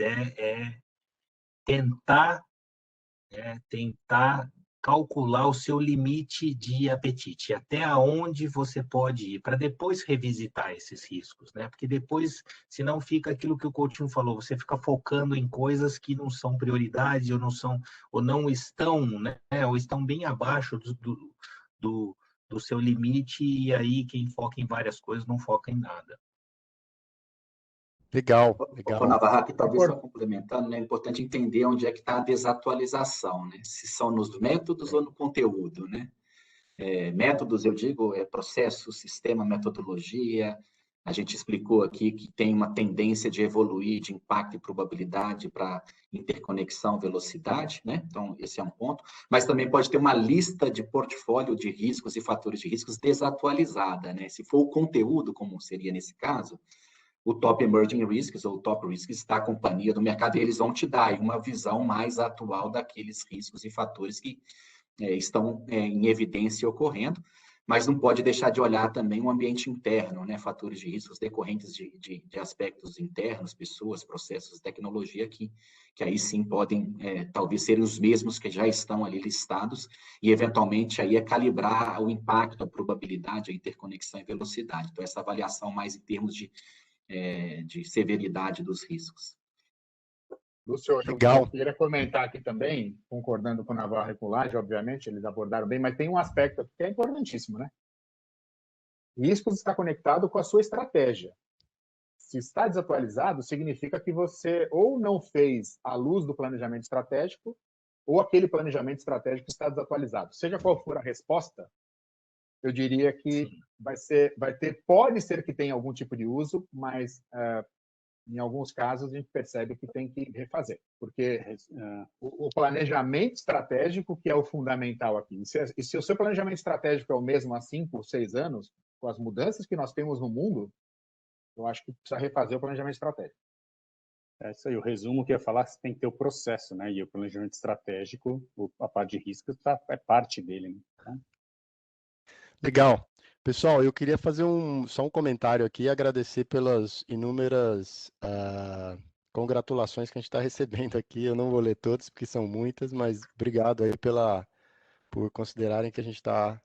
tentar calcular o seu limite de apetite, até onde você pode ir, para depois revisitar esses riscos, né? Porque depois, senão fica aquilo que o Coutinho falou, você fica focando em coisas que não são prioridade ou não estão, né? Ou estão bem abaixo do seu limite, e aí quem foca em várias coisas não foca em nada. Legal. Navarro, aqui talvez só complementando, né, é importante entender onde é que está a desatualização, né? Se são nos métodos ou no conteúdo, né? Métodos, eu digo, processo, sistema, metodologia. A gente explicou aqui que tem uma tendência de evoluir de impacto e probabilidade para interconexão, velocidade, né? Então, esse é um ponto. Mas também pode ter uma lista de portfólio de riscos e fatores de riscos desatualizada, né? Se for o conteúdo, como seria nesse caso, o Top Emerging Risks, ou Top Risks da companhia do mercado, eles vão te dar uma visão mais atual daqueles riscos e fatores que estão em evidência ocorrendo, mas não pode deixar de olhar também o ambiente interno, né? Fatores de riscos decorrentes de aspectos internos, pessoas, processos, tecnologia, que aí sim podem talvez ser os mesmos que já estão ali listados, e eventualmente aí calibrar o impacto, a probabilidade, a interconexão e velocidade. Então, essa avaliação mais em termos de severidade dos riscos. Lúcio, Legal. eu queria comentar aqui também, concordando com o Navarro e com o Laje, obviamente, eles abordaram bem, mas tem um aspecto aqui que é importantíssimo, né? Riscos está conectado com a sua estratégia. Se está desatualizado, significa que você ou não fez à luz do planejamento estratégico, ou aquele planejamento estratégico está desatualizado. Seja qual for a resposta, eu diria que pode ser que tenha algum tipo de uso, mas em alguns casos a gente percebe que tem que refazer, porque o planejamento estratégico que é o fundamental aqui. E se o seu planejamento estratégico é o mesmo há 5 ou 6 anos, com as mudanças que nós temos no mundo, eu acho que precisa refazer o planejamento estratégico. É isso aí, o resumo que eu ia falar, você tem que ter o processo, né? E o planejamento estratégico, a parte de risco, é parte dele, né? Então... Legal. Pessoal, eu queria fazer só um comentário aqui e agradecer pelas inúmeras congratulações que a gente está recebendo aqui. Eu não vou ler todas, porque são muitas, mas obrigado aí por considerarem que a gente está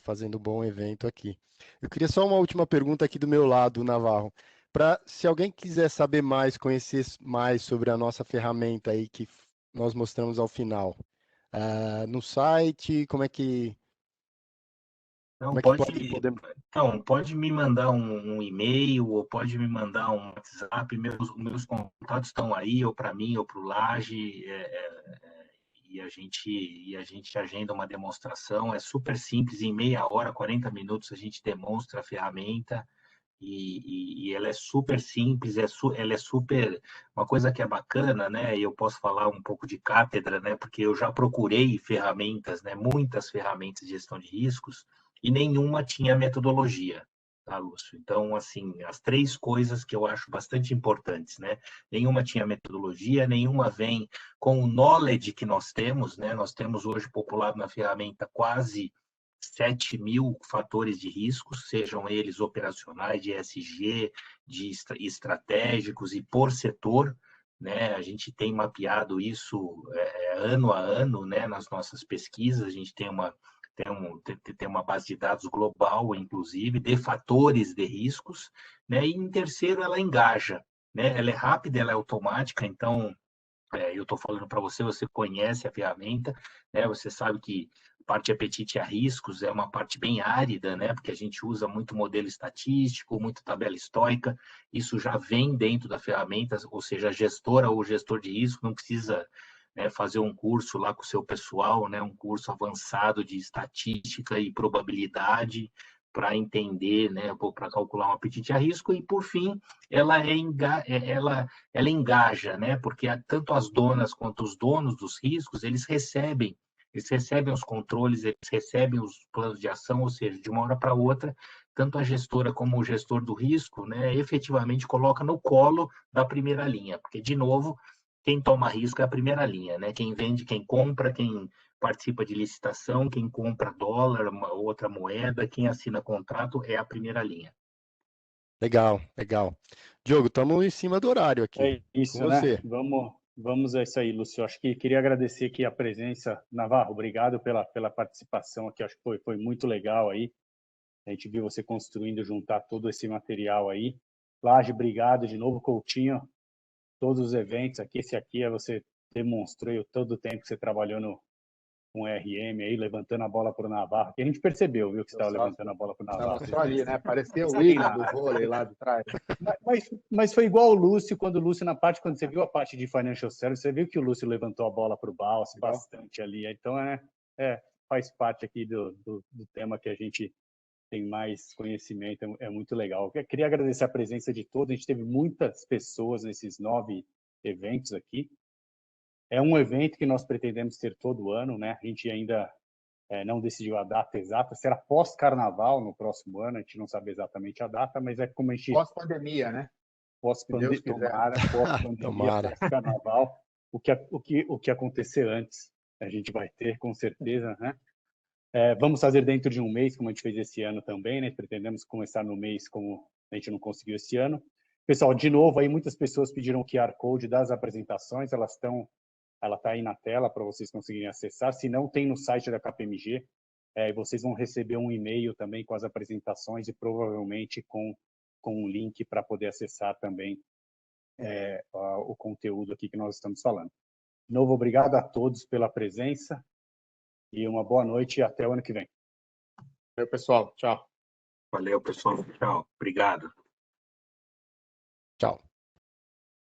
fazendo um bom evento aqui. Eu queria só uma última pergunta aqui do meu lado, Navarro. Se alguém quiser saber mais, conhecer mais sobre a nossa ferramenta aí que nós mostramos ao final, no site, como é que Então, pode me mandar um e-mail ou pode me mandar um WhatsApp. Meus contatos estão aí, ou para mim, ou para o Laje, e a gente agenda uma demonstração. É super simples, em meia hora, 40 minutos, a gente demonstra a ferramenta. E ela é super simples, ela é super... Uma coisa que é bacana, né? E eu posso falar um pouco de cátedra, né? Porque eu já procurei ferramentas, né? Muitas ferramentas de gestão de riscos, e nenhuma tinha metodologia, tá, Lúcio? Então, assim, as 3 coisas que eu acho bastante importantes, né? Nenhuma tinha metodologia, nenhuma vem com o knowledge que nós temos, né? Nós temos hoje populado na ferramenta quase 7.000 fatores de riscos, sejam eles operacionais, de ESG, de estratégicos e por setor, né? A gente tem mapeado isso ano a ano, né? Nas nossas pesquisas, a gente tem uma base de dados global, inclusive, de fatores de riscos, né? E em terceiro, ela engaja, né? Ela é rápida, ela é automática, então eu estou falando para você, você conhece a ferramenta, né? Você sabe que a parte de apetite a riscos é uma parte bem árida, né? Porque a gente usa muito modelo estatístico, muito tabela estoica, isso já vem dentro da ferramenta, ou seja, a gestora ou gestor de risco não precisa, né, fazer um curso lá com o seu pessoal, né? Um curso avançado de estatística e probabilidade para entender, né? Para calcular um apetite a risco, e por fim, ela engaja, né? Porque tanto as donas quanto os donos dos riscos, eles recebem os controles, eles recebem os planos de ação, ou seja, de uma hora para outra, tanto a gestora como o gestor do risco, né, efetivamente coloca no colo da primeira linha, porque, de novo, quem toma risco é a primeira linha, né? Quem vende, quem compra, quem participa de licitação, quem compra dólar, outra moeda, quem assina contrato é a primeira linha. Legal, legal. Diogo, estamos em cima do horário aqui. É isso, Com você. né? Vamos a isso aí, Lúcio. Acho que queria agradecer aqui a presença. Navarro, obrigado pela participação aqui. Acho que foi muito legal aí. A gente viu você construindo, juntar todo esse material aí. Laje, obrigado de novo, Coutinho. Todos os eventos aqui, esse aqui você demonstrou todo o tempo que você trabalhou com RM aí, levantando a bola para o Navarro, que a gente percebeu, viu, que você estava levantando a bola para o Navarro. Estava só ali, né? Parecia o hino do vôlei lá de trás. Mas foi igual o Lúcio, quando você viu a parte de Financial Services, você viu que o Lúcio levantou a bola para o Baus bastante ali. Então, faz parte aqui do tema que a gente tem mais conhecimento, é muito legal. Eu queria agradecer a presença de todos, a gente teve muitas pessoas nesses 9 eventos aqui. É um evento que nós pretendemos ter todo ano, né? A gente ainda não decidiu a data exata, será pós-carnaval no próximo ano, a gente não sabe exatamente a data, mas é como a gente... Pós-pandemia, né? Pós-pandemia, pós-pandemia, pós-carnaval, o que acontecer antes, a gente vai ter, com certeza, né? Vamos fazer dentro de um mês, como a gente fez esse ano também, né? Pretendemos começar no mês, como a gente não conseguiu esse ano. Pessoal, de novo, aí muitas pessoas pediram o QR Code das apresentações, ela está aí na tela para vocês conseguirem acessar. Se não, tem no site da KPMG. Vocês vão receber um e-mail também com as apresentações e provavelmente com um link para poder acessar também o conteúdo aqui que nós estamos falando. De novo, obrigado a todos pela presença e uma boa noite e até o ano que vem. Valeu, pessoal. Tchau. Valeu, pessoal. Tchau. Obrigado.